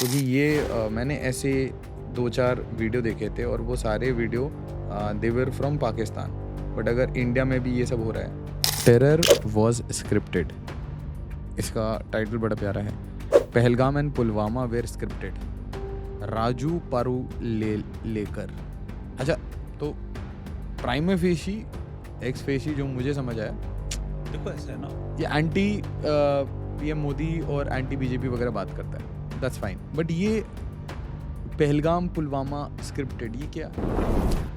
क्योंकि ये मैंने ऐसे 2-4 वीडियो देखे थे और वो सारे video they were from Pakistan. But अगर इंडिया में भी ये सब हो रहा है, टेरर वाज स्क्रिप्टेड, इसका टाइटल बड़ा प्यारा है। Pahalgam and Pulwama were scripted, Raju Paru लेकर। अच्छा, तो प्राइमा फेशी एक्स फेशी जो मुझे समझ आया, देखो ऐसा है ना, ये एंटी पीएम मोदी और एंटी बीजेपी वगैरह बात करता है, दैट्स फाइन। बट ये पहलगाम पुलवामा स्क्रिप्टेड, ये क्या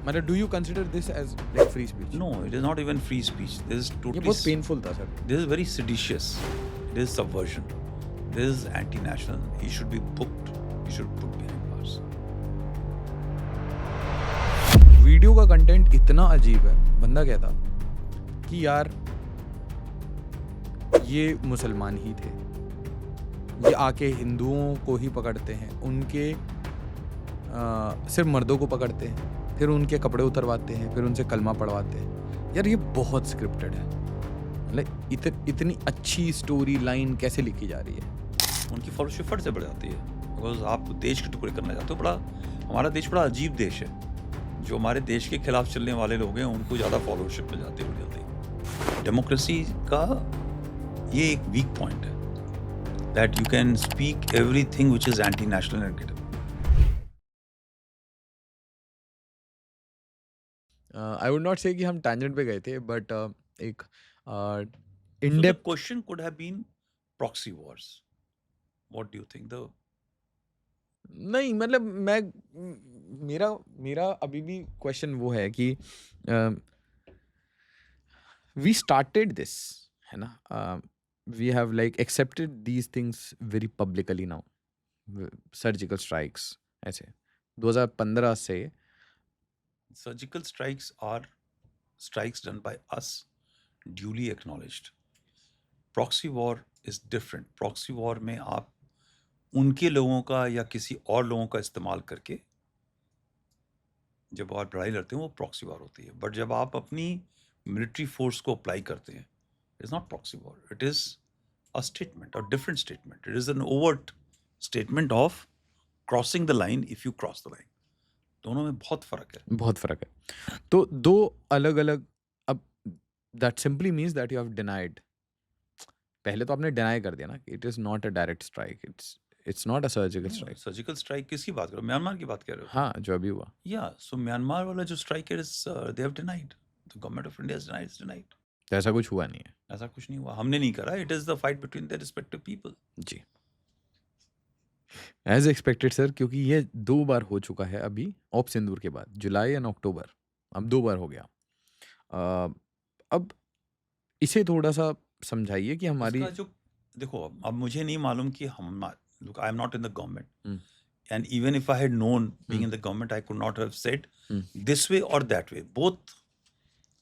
मतलब, do you consider this as like free speech? no, it is not even free speech. This is ये totally बहुत पेनफुल था sir. this is very seditious. It is subversion. This is anti-national. He should be booked. He should put behind bars. Video का content इतना अजीब है, बंदा कहता कि यार ये मुसलमान ही थे, ये आके हिंदुओं को ही पकड़ते हैं, उनके सिर्फ मर्दों को पकड़ते हैं, फिर उनके कपड़े उतरवाते हैं, फिर उनसे कलमा पढ़वाते हैं। यार ये बहुत स्क्रिप्टेड है। मतलब इतनी अच्छी स्टोरी लाइन कैसे लिखी जा रही है? उनकी फॉलोशिप फट से बढ़ जाती है, बिकॉज आप देश के टुकड़े करना चाहते हो। बड़ा हमारा देश बड़ा अजीब देश है। जो हमारे देश के खिलाफ चलने वाले लोग हैं उनको ज़्यादा फॉलोशिप मिल जाती है जल्दी। डेमोक्रेसी का ये एक वीक पॉइंट है, that you can speak everything which is anti national and negative. I would not से कि हम टैंजेंट पे गए थे, बट एक इन So the depth. question could have been proxy wars. What do you think? The नहीं मतलब मेरा मेरा अभी भी क्वेश्चन वो है कि वी स्टार्टेड दिस, है ना, we have like accepted these things very publicly now, surgical strikes ऐसे 2015 से। surgical strikes are strikes done by us, duly acknowledged. Proxy war is different. Proxy war में आप उनके लोगों का या किसी और लोगों का इस्तेमाल करके जब आप लड़ाई लड़ते हैं वो प्रॉक्सी वॉर होती है। बट जब आप अपनी मिलिट्री फोर्स को अप्लाई करते हैं, it is not proxy war, it is a statement और different statement. It is an overt statement of crossing the line if you cross the line. दोनों में बहुत फर्क है। बहुत फर्क है। तो दो अलग अलग, अब that simply means that you have denied. पहले तो आपने डिनाई कर दिया ना कि it is not a direct strike, it's not a surgical strike. Surgical strike किसकी बात करो? म्यांमार की बात कर रहे हो? हाँ, जो अभी हुआ। या सो म्यांमार वाला जो स्ट्राइक है, they have denied, the government of India has denied. तो ऐसा कुछ हुआ नहीं है। ऐसा कुछ नहीं हुआ, हमने नहीं करा। It is the fight between the respective people. जी, एज एक्सपेक्टेड सर, क्योंकि ये 2 बार हो चुका है अभी ऑप सिंदूर के बाद, जुलाई एंड अक्टूबर, अब 2 बार हो गया। अब इसे थोड़ा सा समझाइए कि हमारी इसका जो देखो, अब मुझे नहीं मालूम कि हम, look, I am not in the government, and even if I had known being in the government, I could not have said this way or that way. Both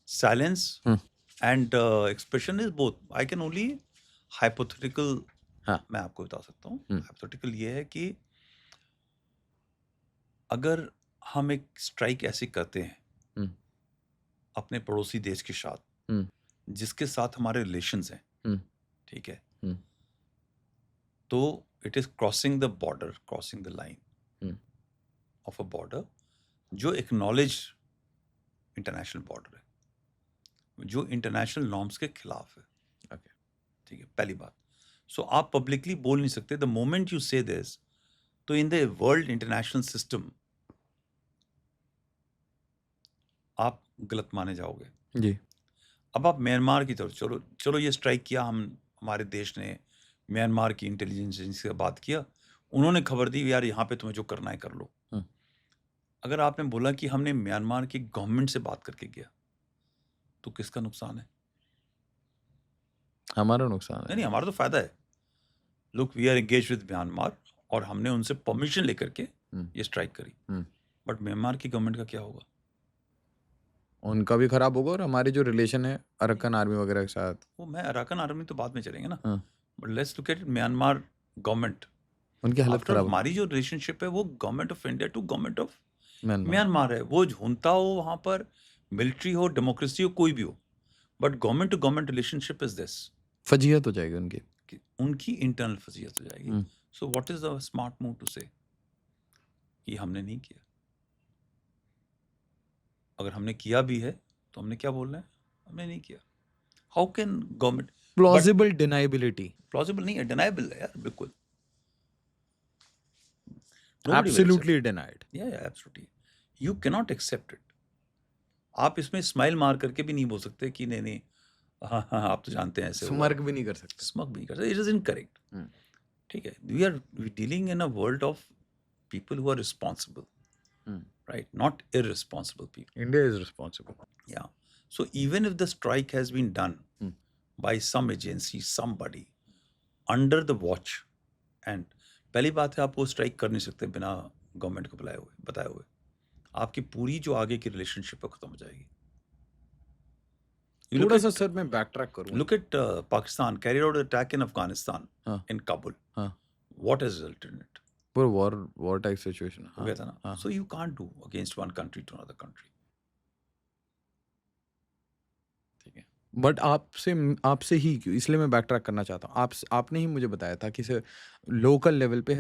silence and expression is both. I can only hypothetical, हाँ, मैं आपको बता सकता हूँ। hypothetical ये है कि अगर हम एक स्ट्राइक ऐसी करते हैं अपने पड़ोसी देश के साथ जिसके साथ हमारे रिलेशंस हैं, ठीक है, तो it is crossing the border, crossing the line of a border जो एक्नॉलेज इंटरनेशनल बॉर्डर है, जो इंटरनेशनल नॉर्म्स के खिलाफ है। ओके, ठीक है, पहली बात। सो आप पब्लिकली बोल नहीं सकते। द मोमेंट यू से दिस, तो in the world international system आप गलत माने जाओगे। जी, अब आप म्यांमार की तरफ चलो, चलो ये स्ट्राइक किया, हमारे देश ने म्यांमार की इंटेलिजेंस एजेंसी से बात किया, उन्होंने खबर दी यार यहाँ पे तुम्हें जो करना है कर लो। अगर आपने बोला कि हमने म्यांमार की गवर्नमेंट से बात करके किया, तो किसका नुकसान है? हमारा नुकसान है। नहीं, हमारा तो फायदा है। Look, we are engage with Myanmar और हमने उनसे परमिशन लेकर के ये स्ट्राइक करी। बट म्यांमार की गवर्नमेंट का क्या होगा? उनका भी खराब होगा, और हमारे जो रिलेशन है अरकान आर्मी वगैरह के साथ, वो मैं अराकन आर्मी तो बाद में चलेंगे ना, but let's look at Myanmar government. उनकी हालत आफ्टर खराब हमारी जो रिलेशनशिप है वो government of India to government of Myanmar. Myanmar है। वो junta हो, वहाँ पर मिलिट्री हो, डेमोक्रेसी हो, कोई भी हो, but government to government relationship is this. फजीहत हो जाएगी उनकी। उनकी इंटरनल फजीयत हो जाएगी। So what is the smart move to say कि हमने नहीं किया? अगर हमने किया भी है तो हमने क्या बोलना है? हमने नहीं किया. How can government? Plausible deniability. Plausible नहीं है, डिनाइबल है यार, बिल्कुल. Nobody will accept. Absolutely denied. Yeah, absolutely. You cannot accept it. आप इसमें स्माइल मार करके भी नहीं बोल सकते कि नहीं नहीं, हाँ हाँ आप तो जानते हैं ऐसे हुआ. स्मर्क भी नहीं कर सकते. स्मग भी नहीं कर सकते. It is incorrect. ठीक है. We dealing in a world of people who are responsible, right? Not irresponsible people. India is responsible. Yeah. So even if the strike has been done by some agency, somebody under the watch, and पहली बात है आप वो strike कर नहीं सकते बिना government को बताए हुए. आपकी पूरी जो आगे की रिलेशनशिप है खत्म हो जाएगी. थोड़ा सा सर मैं बैक ट्रैक करूँ. Look at Pakistan carried out an attack in Afghanistan, in Kabul. What has resulted in it? पूरा war type situation हो गया था ना. So you can't do against one country to another country. ठीक है. But आपसे ही क्यों, इसलिए मैं बैक ट्रैक करना चाहता हूँ. आपने ही मुझे बताया था कि सर लोकल लेवल पे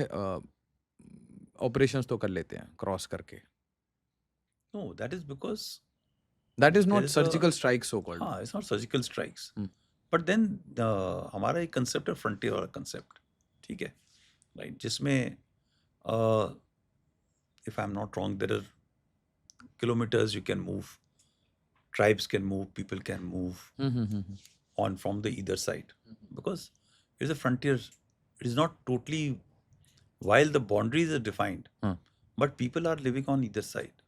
ऑपरेशंस तो कर लेते हैं क्रॉस करके. No, that is because that is not there is surgical strike so called. हाँ, it's not surgical strikes. But then हमारा एक कंसेप्ट है फ्रंटियर वाला कंसेप्ट. ठीक है. राइट. जिसमें if I'm not wrong, there are kilometers you can move, tribes can move, people can move on from the either side, because it's a frontier. It is not totally, while the boundaries are defined, but people are living on either side.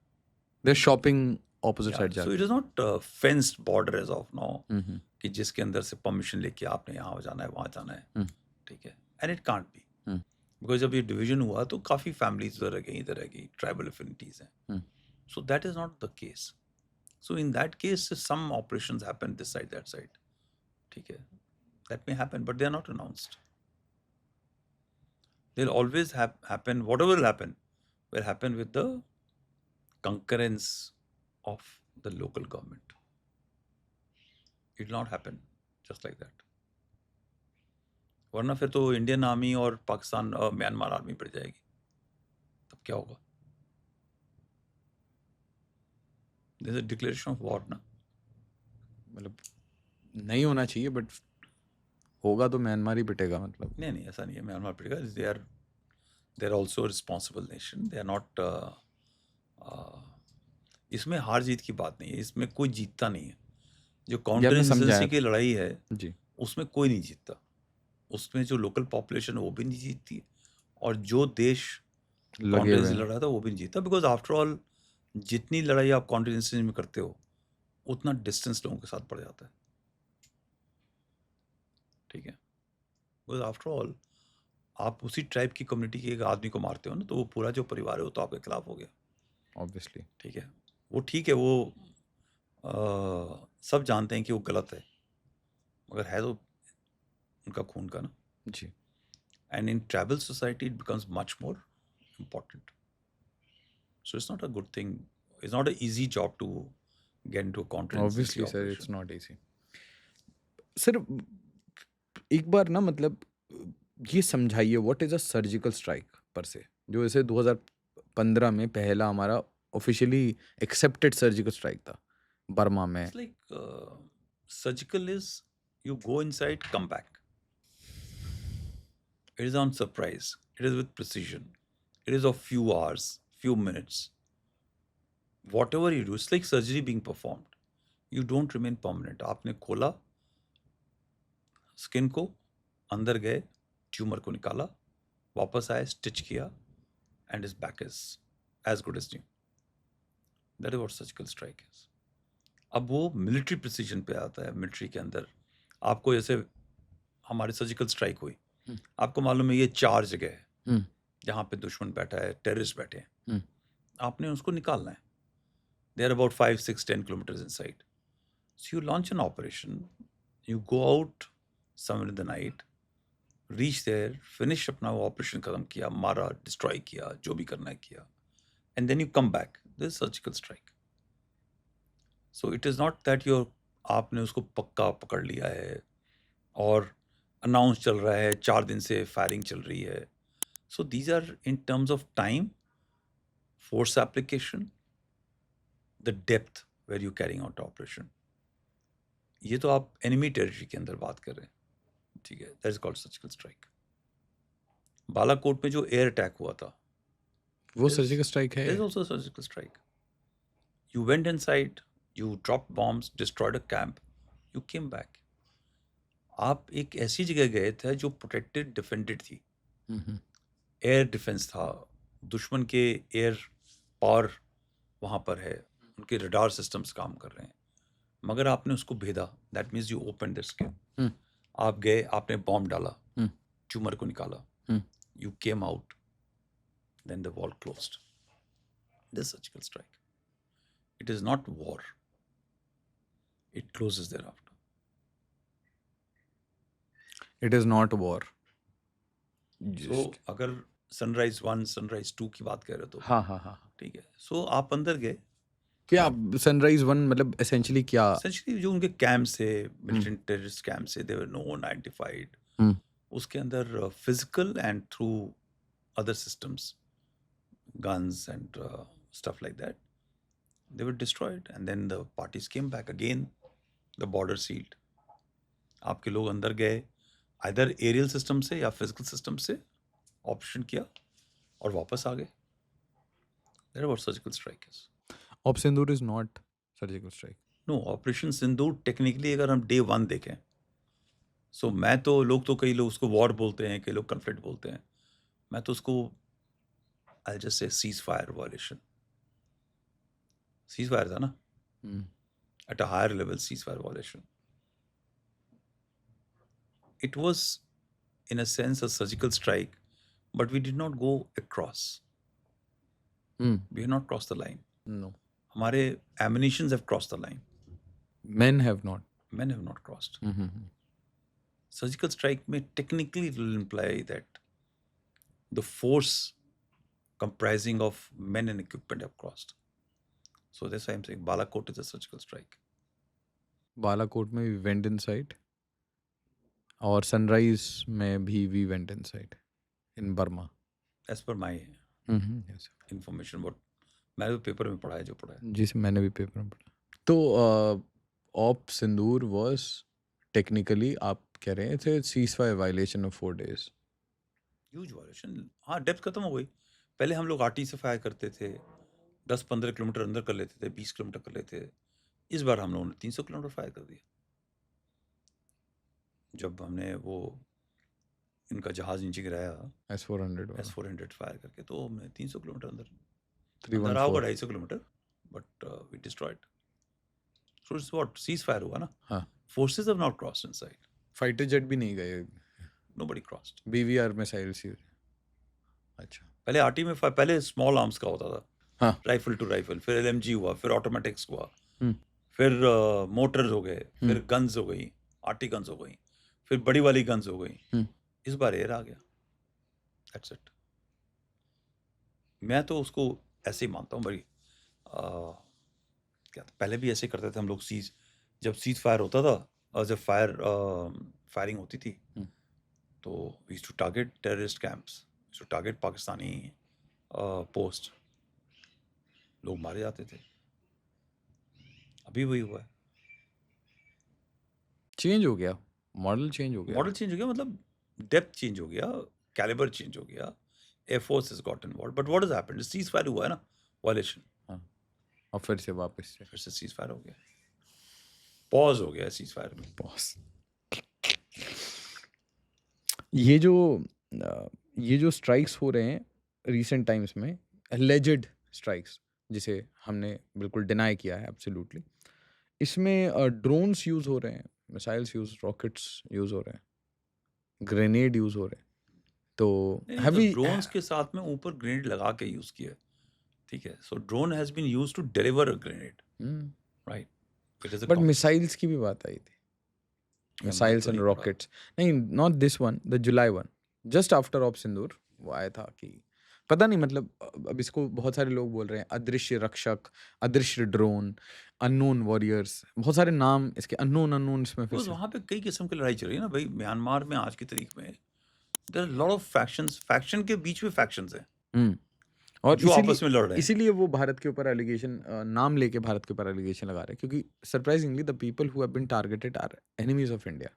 They're shopping opposite side. So it is not fenced border as of now कि जिसके अंदर से permission लेके आपने यहाँ जाना है वहाँ जाना है. ठीक है. And it can't be. Because जब ये डिवीजन हुआ तो काफ़ी फैमिलीज इधर रह गई, ट्राइबल एफिनिटीज हैं. So that is not the case. So in that case some operations happen this side that side. ठीक है. That may happen but they are not announced. They will always happen. Whatever will happen with the concurrence of the local government. It will not happen just like that. वरना फिर तो Indian army और पाकिस्तान और Myanmar army पड़ जाएगी. तब क्या होगा? This is declaration of war ना. मतलब नहीं होना चाहिए बट होगा तो म्यांमार ही पिटेगा. मतलब नहीं ऐसा नहीं है. म्यांमार पिटेगा. They are also responsible nation. They are not. इसमें हार जीत की बात नहीं है. इसमें कोई जीतता नहीं है. जो काउंटर इंसर्जेंसी की लड़ाई है जी, उसमें कोई नहीं जीतता. उसमें जो लोकल पॉपुलेशन है वो भी नहीं जीतती और जो देश काउंटर लड़ रहा था वो भी नहीं जीतता. बिकॉज आफ्टर ऑल जितनी लड़ाई आप काउंटर में करते हो उतना डिस्टेंस लोगों के साथ पड़ जाता है. ठीक है. बिकॉज आफ्टर ऑल आप उसी ट्राइब की कम्युनिटी के एक आदमी को मारते हो ना, तो वो पूरा जो परिवार है वो तो आपके खिलाफ हो गया ऑब्वियसली. ठीक है. वो ठीक है, वो सब जानते हैं कि वो गलत है, मगर है तो उनका खून का ना जी. And in tribal society it becomes much more important. So it's not a good thing. It's not a easy job to get into counter. Obviously sir, it's not easy. Sir एक बार ना मतलब ये समझाइए what is a surgical strike per se, जो ऐसे 2015 में पहला हमारा ऑफिशियली एक्सेप्टेड सर्जिकल स्ट्राइक था बर्मा में. It's like surgical is you go inside, come back. It is on surprise. It is with precision. It is of few hours, few minutes. Whatever you do, it's like surgery being performed. You don't remain permanent. आपने खोला skin को, अंदर गए, tumour को निकाला, वापस आए, stitch किया, and his back is as good as new. That is what surgical strike is. अब वो मिलिट्री प्रिसीजन पे आता है. मिलिट्री के अंदर आपको जैसे हमारी सर्जिकल स्ट्राइक हुई, आपको मालूम है ये 4 जगह है जहाँ पे दुश्मन बैठा है, टेररिस्ट बैठे हैं, आपने उसको निकालना है. They are about 5, 6, 10 kilometres inside. So you launch an operation, you go out somewhere in the night, reach there, finish अपना वो ऑपरेशन खत्म किया, मारा, डिस्ट्रॉय किया, जो भी करना है किया, and then you come back. This is surgical strike. So it is not that आपने उसको पक्का पकड़ लिया है और अनाउंस चल रहा है, 4 दिन से फायरिंग चल रही है, So these are in terms of time, force application, the depth where you're carrying out operation. ये तो आप enemy territory के अंदर बात कर रहे हैं, ठीक है? That is called surgical strike. Balakot में जो एयर अटैक हुआ था, वो सर्जिकल स्ट्राइक है? There is also a surgical strike. You went inside, you dropped bombs, destroyed a camp, you came back. आप एक ऐसी जगह गए थे जो प्रोटेक्टेड डिफेंडेड थी, एयर डिफेंस था, दुश्मन के एयर पावर वहाँ पर है, उनके रडार सिस्टम्स काम कर रहे हैं, मगर आपने उसको भेदा. That means you open their skin. आप गए, आपने बॉम्ब डाला, ट्यूमर को निकाला, you came out, then the wall closed. This surgical strike. It is not war. It closes thereafter. It is not war. So अगर सनराइज 1, सनराइज 2 की बात कर रहे हो तो हाँ, ठीक है. सो आप अंदर गए. क्या सनराइज 1 मतलब एसेंशियली क्या? एसेंशियली जो उनके कैंप्स थे, मिलिटेंट टेररिस्ट कैंप्स थे, दे वर नोन, आइडेंटिफाइड. उसके अंदर physical and through other systems, guns and stuff like that, they were destroyed, and then the parties came back again. The border sealed. आपके लोग अंदर गए, either aerial system से या physical system से operation किया और वापस आ गए. That's what surgical strike is. Op Sindoor is not surgical strike. No, operation Sindoor technically अगर हम डे 1 देखें, सो मैं तो कई लोग उसको वॉर बोलते हैं, कई लोग कन्फ्लिक्ट बोलते हैं. मैं तो उसको I'll just say ceasefire violation. Ceasefire था ना? At a higher level, ceasefire violation. It was, in a sense, a surgical strike, but we did not go across. We have not crossed the line. No. हमारे ammunitions have crossed the line. Men have not. Men have not crossed. Surgical strike may technically it will imply that the force comprising of men and equipment have crossed. So that's why I'm saying Balakot is a surgical strike. Balakot में we went inside, और sunrise में भी we went inside in Burma. As per my yes. information, what मैंने तो paper में पढ़ा है जो पढ़ा है. जी सर, मैंने भी पेपर में पढ़ा. तो ऑप सिंदूर was technically आप कह रहे हैं थे ceasefire violation of 4 days. Huge violation. हाँ, डेप्थ खत्म हो गई. पहले हम लोग आरटी से फायर करते थे, 10-15 किलोमीटर अंदर कर लेते थे, 20 किलोमीटर कर लेते थे. इस बार हम लोगों ने 300 किलोमीटर फायर कर दिया. जब हमने वो इनका जहाज नीचे गिराया S-400 फायर करके, तो हमने 300 किलोमीटर अंदर होगा 250 kilometre, but we destroyed. So it's what ceasefire हुआ ना. हाँ. Forces have not crossed inside. Fighter jet भी नहीं गए. Nobody crossed. BVR missiles. अच्छा. पहले आरटी में पहले स्मॉल आर्म्स का होता था. हाँ. राइफल टू राइफल, फिर LMG हुआ, फिर ऑटोमेटिक्स हुआ, फिर मोटर्स हो गए, फिर गन्स हो गई, आरटी गन्स हो गई, फिर बड़ी वाली गन्स हो गई. इस बार एयर आ गया. That's it. मैं तो उसको ऐसे ही मानता हूँ. बड़ी क्या पहले भी ऐसे करते थे हम लोग. जब सीज फायर होता था और जब फायरिंग होती थी, तो we used to target terrorist camps, to target Pakistani post. लोग मारे जाते थे. अभी वही हुआ है. चेंज हो गया, मॉडल चेंज हो गया, मतलब डेप्थ चेंज हो गया, कैलिबर चेंज हो गया, air force has got involved. But what has happened? Cease fire हुआ है ना, वायलेशन. हाँ. और फिर से वापस से सीज फायर हो गया. पॉज हो गया सीज फायर में. पॉज. ये जो स्ट्राइक्स हो रहे हैं रिसेंट टाइम्स में, एलिजेड स्ट्राइक्स, जिसे हमने बिल्कुल डिनाई किया है एब्सोल्युटली, इसमें ड्रोन्स यूज़ हो रहे हैं, मिसाइल्स यूज़, रॉकेट्स यूज़ हो रहे हैं, ग्रेनेड यूज़ हो रहे हैं. तो ड्रोन्स के साथ में ऊपर ग्रेनेड लगा के यूज़ किया. ठीक है. So drone has been used to deliver a grenade, right. But missiles की भी बात आई थी. Missiles and rockets. नहीं, not this one, the July one, just after op Sindoor वो आया था. कि पता नहीं, मतलब अब इसको बहुत सारे लोग बोल रहे हैं अदृश्य रक्षक, अदृश्य ड्रोन, अननोन वॉरियर्स, बहुत सारे नाम इसके अननोन इसमें. फिर वहाँ पे कई किस्म की लड़ाई चल रही है ना भाई. म्यांमार में आज की तारीख में there are lot of factions, faction के बीच में फैक्शंस हैं और जो आपस में लड़ रहे हैं। इसीलिए वो भारत के ऊपर एलिगेशन नाम लेके भारत के ऊपर एलिगेशन लगा रहे हैं, क्योंकि surprisingly the people who have been targeted are enemies of India.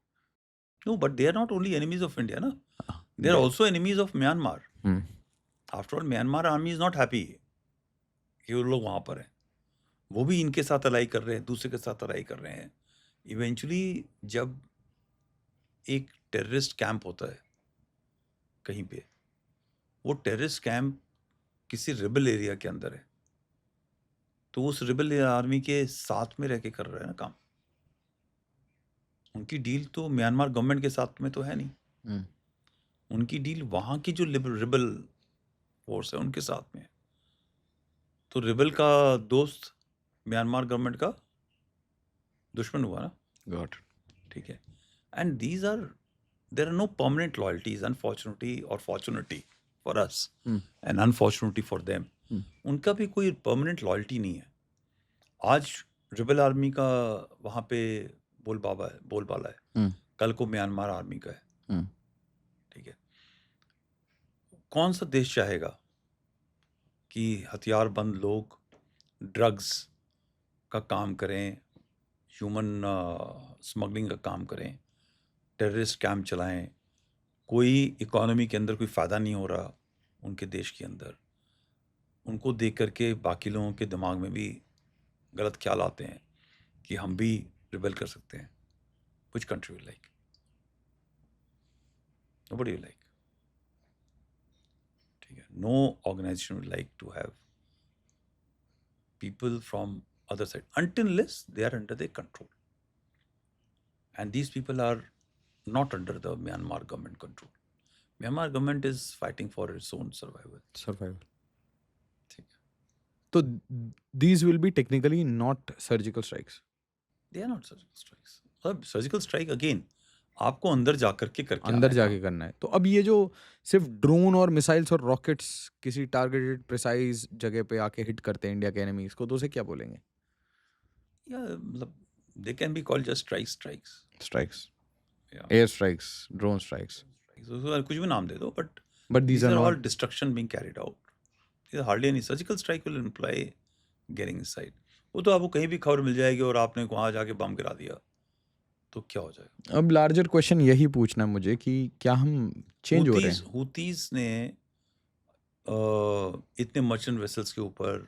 No, but they are not only enemies of India, na? They are also enemies of Myanmar. After all, Myanmar army is not happy कि वो लोग वहाँ पर हैं. वो भी इनके साथ अलाई कर रहे हैं, दूसरे के साथ अलाई कर रहे हैं. इवेंचुअली जब एक टेररिस्ट कैंप होता है कहीं पे, वो टेररिस्ट कैंप किसी रिबल एरिया के अंदर है, तो उस रिबल आर्मी के साथ में रह के कर रहे हैं ना काम. उनकी डील तो म्यांमार गवर्नमेंट के साथ में तो है नहीं. उनकी डील वहाँ की जो रिबल फोर्स है उनके साथ में है. तो रिबल का दोस्त म्यांमार गवर्नमेंट का दुश्मन हुआ ना. गॉट. ठीक है. And these are, there are no permanent loyalties, unfortunately और fortunately for us and unfortunately for them. उनका भी कोई परमानेंट लॉयल्टी नहीं है. आज रिबल आर्मी का वहाँ पे बोलबाला है, कल को म्यांमार आर्मी का है. ठीक है. कौन सा देश चाहेगा कि हथियारबंद लोग ड्रग्स का काम करें, ह्यूमन स्मगलिंग का काम करें, टेररिस्ट कैंप चलाएं, कोई इकोनॉमी के अंदर कोई फ़ायदा नहीं हो रहा उनके देश के अंदर. उनको देख करके बाकी लोगों के दिमाग में भी गलत ख्याल आते हैं कि हम भी रिबेल कर सकते हैं. Which country will like? Nobody will like. ठीक है. No organization would like to have people from other side until unless they are under their control. And these people are not under the Myanmar government control. Myanmar government is fighting for its own survival. ठीक है. So these will be technically not surgical strikes. They are not surgical strikes. अब surgical strike again आपको अंदर जाकर के करके अंदर जाके करना है. तो अब ये जो सिर्फ ड्रोन और मिसाइल्स और रॉकेट्स किसी टारगेटेड प्रिसाइज जगह पे आके हिट करते हैं इंडिया के एनिमीज को, तो उसे क्या बोलेंगे? या मतलब they can be called just strikes, air strikes, drone strikes, कुछ भी नाम दे दो, but these are all not destruction being carried out. Hardly any surgical strike will imply getting inside. वो तो आपको कहीं भी खबर मिल जाएगी और आपने वहाँ जाके बम गिरा दिया तो क्या हो जाएगा. अब लार्जर क्वेश्चन यही पूछना है मुझे कि क्या हम चेंज हो रहे हैं? हुतीज ने इतने मर्चेंट वेसल्स के ऊपर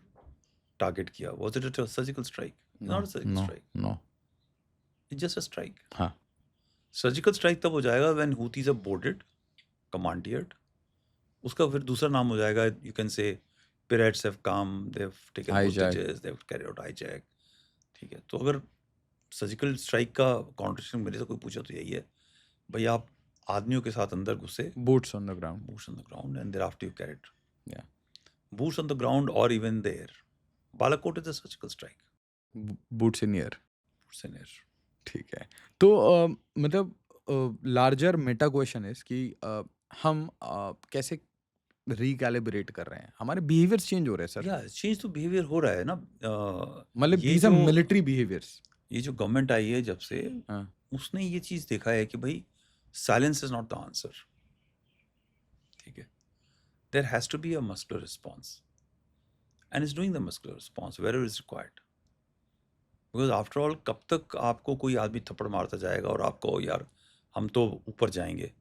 टारगेट किया. Was it a surgical strike? Not a surgical strike. No, it's just a strike. हाँ. सर्जिकल स्ट्राइक तब हो जाएगा when Houthis are boarded, commandeered. उसका फिर दूसरा नाम हो जाएगा, you can say pirates have come, they've taken hostages, they've carried out hijack. ठीक है. तो अगर सर्जिकल स्ट्राइक का कॉन्ट्रेक्शन मेरे से कोई पूछा तो यही है, भाई आप आदमियों के साथ अंदर घुसे, boots on the ground, and thereafter you carried. Yeah. Boots on the ground or even there. Balakot is a surgical strike. Boots in air. ठीक है. तो मतलब लार्जर मेटा क्वेश्चन है कि हम कैसे रिकैलिब्रेट कर रहे हैं, हमारे बिहेवियर्स चेंज हो रहे हैं सर. या चेंज तो बिहेवियर हो रहा है ना. मतलब these are military behaviors. ये जो गवर्नमेंट आई है जब से, उसने ये चीज देखा है कि भाई silence is not the answer. ठीक है. There has to be a muscular response and is doing the muscular response where is required. Because after all कब तक आपको कोई आदमी थप्पड़ मारता जाएगा और आपको यार हम तो ऊपर जाएंगे.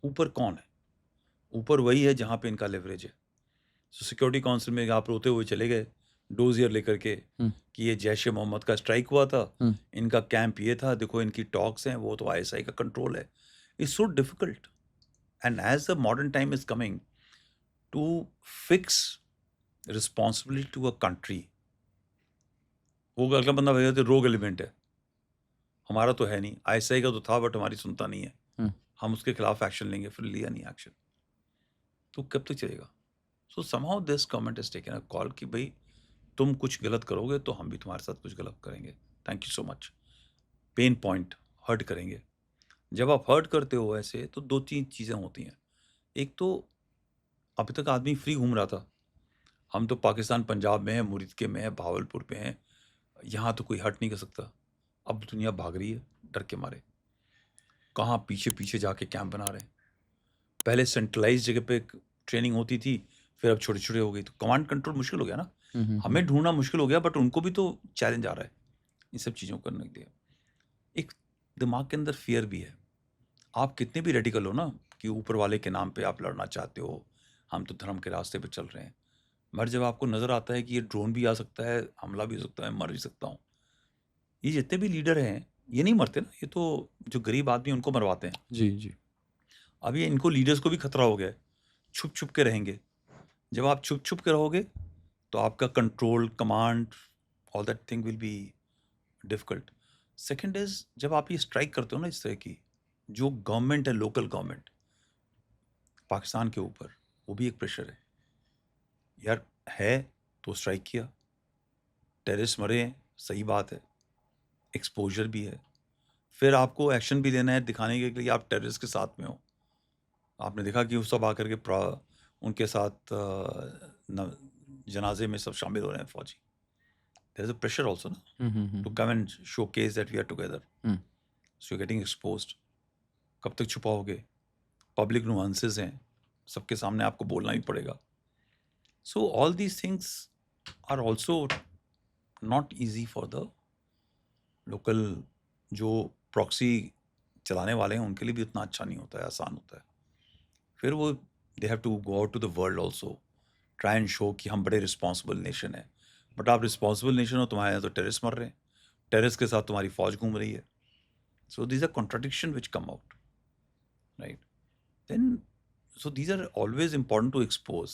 ऊपर कौन है? ऊपर वही है जहाँ पे इनका लेवरेज है. तो सिक्योरिटी काउंसिल में आप रोते हुए चले गए डोजियर लेकर के कि ये जैश ए मोहम्मद का स्ट्राइक हुआ था, इनका कैंप ये था, देखो इनकी टॉक्स हैं, वो तो आईएसआई का कंट्रोल है. It's so difficult. And as the modern time is coming to fix responsibility to a country, वो अगला बंदा भैया तो रोग एलिमेंट है, हमारा तो है नहीं. आईएसआई का तो था बट हमारी सुनता नहीं है, हम उसके खिलाफ एक्शन लेंगे, फिर लिया नहीं एक्शन, तो कब तक चलेगा? सो somehow this government is taken a call कि भाई तुम कुछ गलत करोगे तो हम भी तुम्हारे साथ कुछ गलत करेंगे. Thank you so much. Pain point hurt करेंगे. जब आप हर्ट करते हो ऐसे तो 2-3 चीज़ें होती हैं. एक तो अभी तक आदमी फ्री घूम रहा था, हम तो पाकिस्तान पंजाब में है, मुरीदके में है, भावलपुर में है, यहाँ तो कोई हर्ट नहीं कर सकता. अब दुनिया भाग रही है डर के मारे, कहाँ पीछे पीछे जाके कैंप बना रहे हैं. पहले सेंट्रलाइज जगह पे ट्रेनिंग होती थी, फिर अब छोटे छोटे हो गई, तो कमांड कंट्रोल मुश्किल हो गया ना। हमें ढूंढना मुश्किल हो गया, बट उनको भी तो चैलेंज आ रहा है इन सब चीज़ों को करने के लिए। एक दिमाग के अंदर फियर भी है। आप कितने भी रेडिकल हो ना कि ऊपर वाले के नाम पे आप लड़ना चाहते हो, हम तो धर्म के रास्ते पे चल रहे हैं, मगर जब आपको नज़र आता है कि ये ड्रोन भी आ सकता है, हमला भी हो सकता है, मर भी सकता हूँ, ये जितने भी लीडर हैं ये नहीं मरते ना, ये तो जो गरीब आदमी उनको मरवाते हैं। जी जी। अब ये इनको लीडर्स को भी खतरा हो गया है, छुप छुप के रहेंगे। जब आप छुप छुप के रहोगे तो आपका control, command, all that thing will be difficult. Second is, जब आप ये स्ट्राइक करते हो ना इस तरह की, जो गवर्नमेंट है, लोकल गवर्नमेंट पाकिस्तान के ऊपर, वो भी एक प्रेशर है यार, है तो स्ट्राइक किया, टेररिस्ट मरे हैं, सही बात है, एक्सपोजर भी है, फिर आपको एक्शन भी लेना है दिखाने के लिए आप टेररिस्ट के साथ में हो। आपने देखा कि वो सब आकर के उनके साथ जनाजे में सब शामिल हो रहे हैं फौजी। There is a pressure also ना to come and showcase that we are together, so you getting exposed. कब तक छुपाओगे? पब्लिक नुआंसेस हैं, सबके सामने आपको बोलना ही पड़ेगा। So all these things are also not easy for the local, जो प्रॉक्सी चलाने वाले हैं उनके लिए भी उतना अच्छा नहीं होता है, आसान होता है। फिर वो they have to go out to the world also, try and show कि हम बड़े रिस्पॉन्सिबल नेशन है। बट आप रिस्पॉन्सिबल नेशन हो, तुम्हारे यहाँ तो टेररिस्ट मर रहे हैं, टेररिस्ट के साथ तुम्हारी फौज घूम रही है। So these are contradiction which come out, right? Then so these are always important to expose.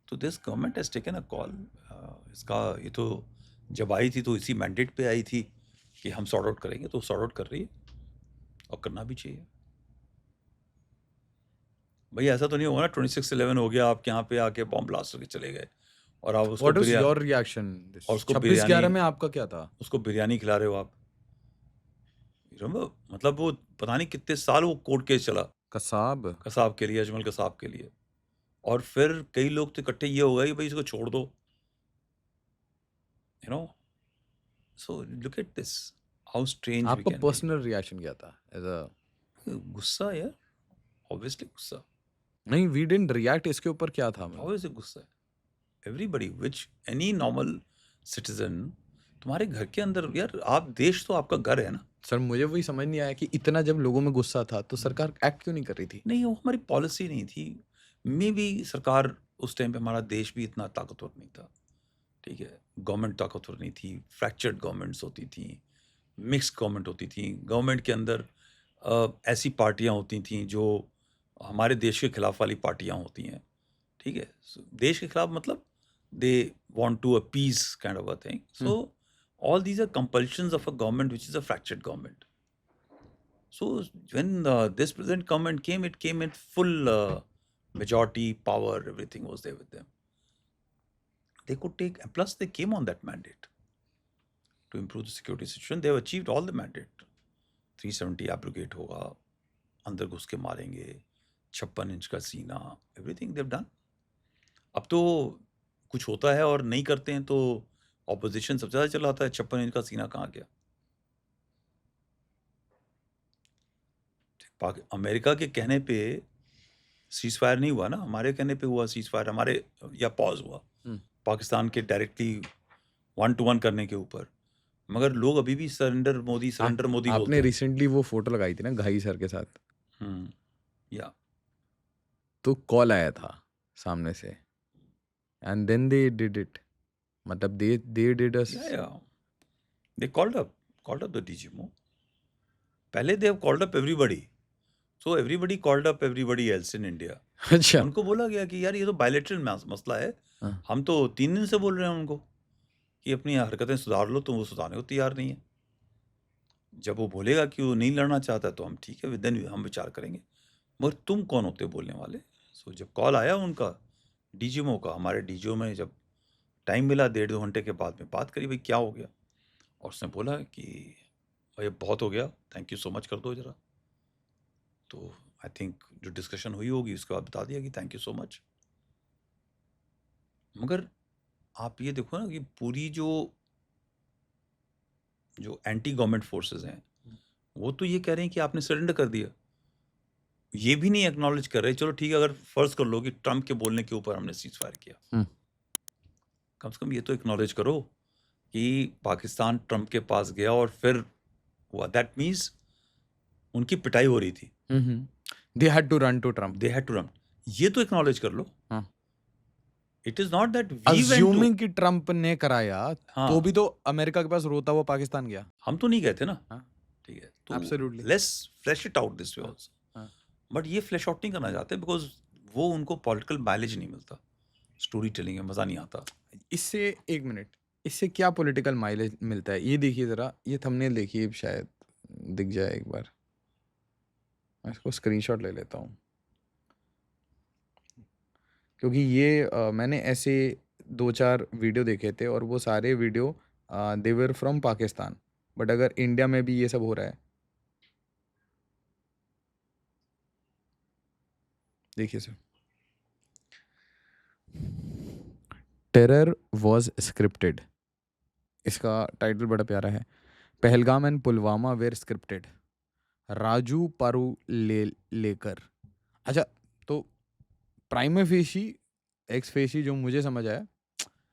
So this government has taken a call. इसका ये तो जब आई थी तो इसी मैंडेट पे आई थी कि हम सॉर्ट आउट करेंगे, तो सॉर्ट आउट कर रही है और करना भी चाहिए। भाई ऐसा तो नहीं होगा ना 26/11 हो गया, आपके यहाँ पे आके बॉम्ब ब्लास्ट करके चले गए और आप उसको व्हाट वाज योर रिएक्शन? और उसको 26/11 में आपका क्या था? उसको बिरयानी खिला रहे हो आप। मतलब वो पता नहीं कितने साल वो कोर्ट केस चला कसाब के लिए, अजमल कसाब के लिए, और फिर कई लोग तो इकट्ठे ये हो गए कि भाई इसको छोड़ दो, you know. So look at this, how strange we आपका कैन पर्सनल रिएक्शन क्या था एज अ? बी। गुस्सा यार, ऑब्वियसली गुस्सा, नहीं, वी डिडंट रिएक्ट, इसके ऊपर क्या था? मतलब ऑब्वियसली गुस्सा है। Everybody which any normal citizen, तुम्हारे घर के अंदर यार, आप देश तो आपका घर है ना। सर मुझे वही समझ नहीं आया कि इतना जब लोगों में गुस्सा था तो सरकार एक्ट क्यों नहीं कर रही थी? नहीं, वो हमारी पॉलिसी नहीं थी। मे बी सरकार उस टाइम पे, हमारा देश भी इतना ताकतवर नहीं था, ठीक है, गवर्नमेंट ताकतवर नहीं थी, फ्रैक्चर्ड गवर्नमेंट्स होती थी, मिक्स गवर्नमेंट होती थी, गवर्नमेंट के अंदर ऐसी पार्टियां होती थी जो हमारे देश के खिलाफ वाली पार्टियां होती हैं, ठीक है। देश के खिलाफ मतलब they want to appease kind of a thing. So all these are compulsions of a government which is a fractured government. So when this present government came, it came in full majority, power, everything was there with them. They could take, and plus they came on that mandate to improve the security situation. They have achieved all the mandate. 370 abrogate होगा, अंदर घुस के मारेंगे, 56 inch का सीना, everything they've done. अब तो कुछ होता है और नहीं करते हैं तो ऑपोजिशन सबसे ज़्यादा चलाता है, 56 इंच का सीना कहाँ गया? अमेरिका के कहने पे सीज फायर नहीं हुआ ना, हमारे कहने पे हुआ सीज फायर, हमारे या पॉज हुआ पाकिस्तान के डायरेक्टली 1-to-1 करने के ऊपर, मगर लोग अभी भी सरेंडर मोदी बोलते हैं। आपने रिसेंटली वो फोटो लगाई थी ना घाई सर के साथ, या तो कॉल आया था सामने से, and then they did it, मतलब they did us, they called up the DGMO. पहले they have called up everybody, so everybody called up everybody else in India. अच्छा, उनको बोला गया कि यार ये तो बायलैटरल मसला है, हम तो 3 दिन से बोल रहे हैं उनको कि अपनी हरकतें सुधार लो, तो वो सुधारने को तैयार नहीं है। जब वो बोलेगा कि वो नहीं लड़ना चाहता तो हम ठीक है, देन हम विचार करेंगे, मगर तुम कौन होते बोलने वाले? सो जब कॉल आया उनका DGMO का, हमारे DGMO में जब टाइम मिला 1.5-2 घंटे के बाद में बात करी, भाई क्या हो गया, और उसने बोला कि भाई बहुत हो गया, थैंक यू सो मच कर दो ज़रा। तो आई थिंक जो डिस्कशन हुई होगी उसके बाद बता दिया कि थैंक यू सो मच। मगर आप ये देखो ना कि पूरी जो एंटी गवर्नमेंट फोर्सेस हैं वो तो ये कह रहे हैं कि आपने सरेंडर कर दिया, ये भी नहीं एक्नॉलेज कर रहे। चलो ठीक है, अगर फर्ज कर लो कि ट्रम्प के बोलने के ऊपर हमने सीज फायर किया, कम से कम ये तो एक्नॉलेज करो कि पाकिस्तान ट्रम्प के पास गया और फिर हुआ। दैट मीन्स उनकी पिटाई हो रही थी, they had to run to Trump, they had to run. ये तो एक्नॉलेज कर लो। It is not that we went to, assuming कि ट्रम्प ने कराया, हाँ, तो भी तो अमेरिका के पास रोता हुआ पाकिस्तान गया। हम तो नहीं गए थे ना। हाँ, ठीक है, तो absolutely. Let's flash it out this way हाँ, आल्सो। हाँ। बट ये फ्लैश आउट नहीं करना चाहते बिकॉज वो उनको पॉलिटिकल माइलेज नहीं मिलता, स्टोरी टेलिंग में मजा नहीं आता। इससे एक मिनट, इससे क्या पॉलिटिकल माइलेज मिलता है? ये देखिए जरा, ये थंबनेल देखिए, शायद दिख जाए एक बार। मैं इसको स्क्रीनशॉट ले लेता हूँ, क्योंकि ये मैंने ऐसे 2-4 वीडियो देखे थे और वो सारे video they were from Pakistan. But अगर इंडिया में भी ये सब हो रहा है, देखिए सर, टेरर वॉज स्क्रिप्टेड, इसका टाइटल बड़ा प्यारा है। Pahalgam and Pulwama were scripted, Raju Paru लेकर। अच्छा, तो प्राइम फेशी एक्स फेशी जो मुझे समझ आया,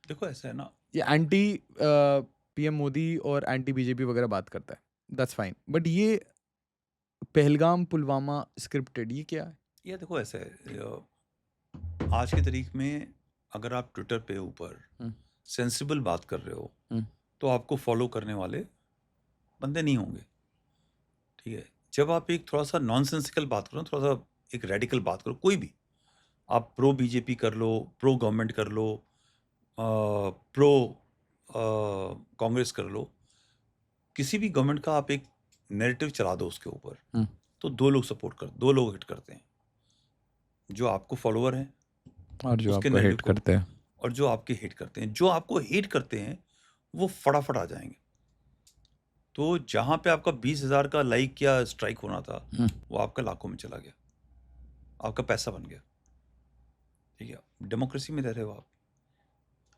देखो ऐसा है ना, ये एंटी पीएम मोदी और एंटी बीजेपी वगैरह बात करता है, दैट्स फाइन। बट ये पहलगाम पुलवामा स्क्रिप्टेड, ये क्या है? ये देखो ऐसा है, आज की तारीख में अगर आप ट्विटर पे ऊपर सेंसिबल बात कर रहे हो तो आपको फॉलो करने वाले बंदे नहीं होंगे। ठीक है, जब आप एक थोड़ा सा नॉनसेंसिकल बात करो, थोड़ा सा एक रेडिकल बात करो, कोई भी, आप प्रो बीजेपी कर लो, प्रो गवर्नमेंट कर लो, प्रो कांग्रेस कर लो, किसी भी गवर्नमेंट का आप एक नैरेटिव चला दो उसके ऊपर, तो दो लोग हिट करते हैं, जो आपको फॉलोअर हैं और जो उसके आपको narrative हेट करते हैं, और जो आपके हेट करते हैं। जो आपको हेट करते हैं वो फटाफट आ जाएंगे। तो जहां पे आपका 20,000 का लाइक या स्ट्राइक होना था, वो आपका लाखों में चला गया, आपका पैसा बन गया। ठीक है, डेमोक्रेसी में रह रहे हो आप।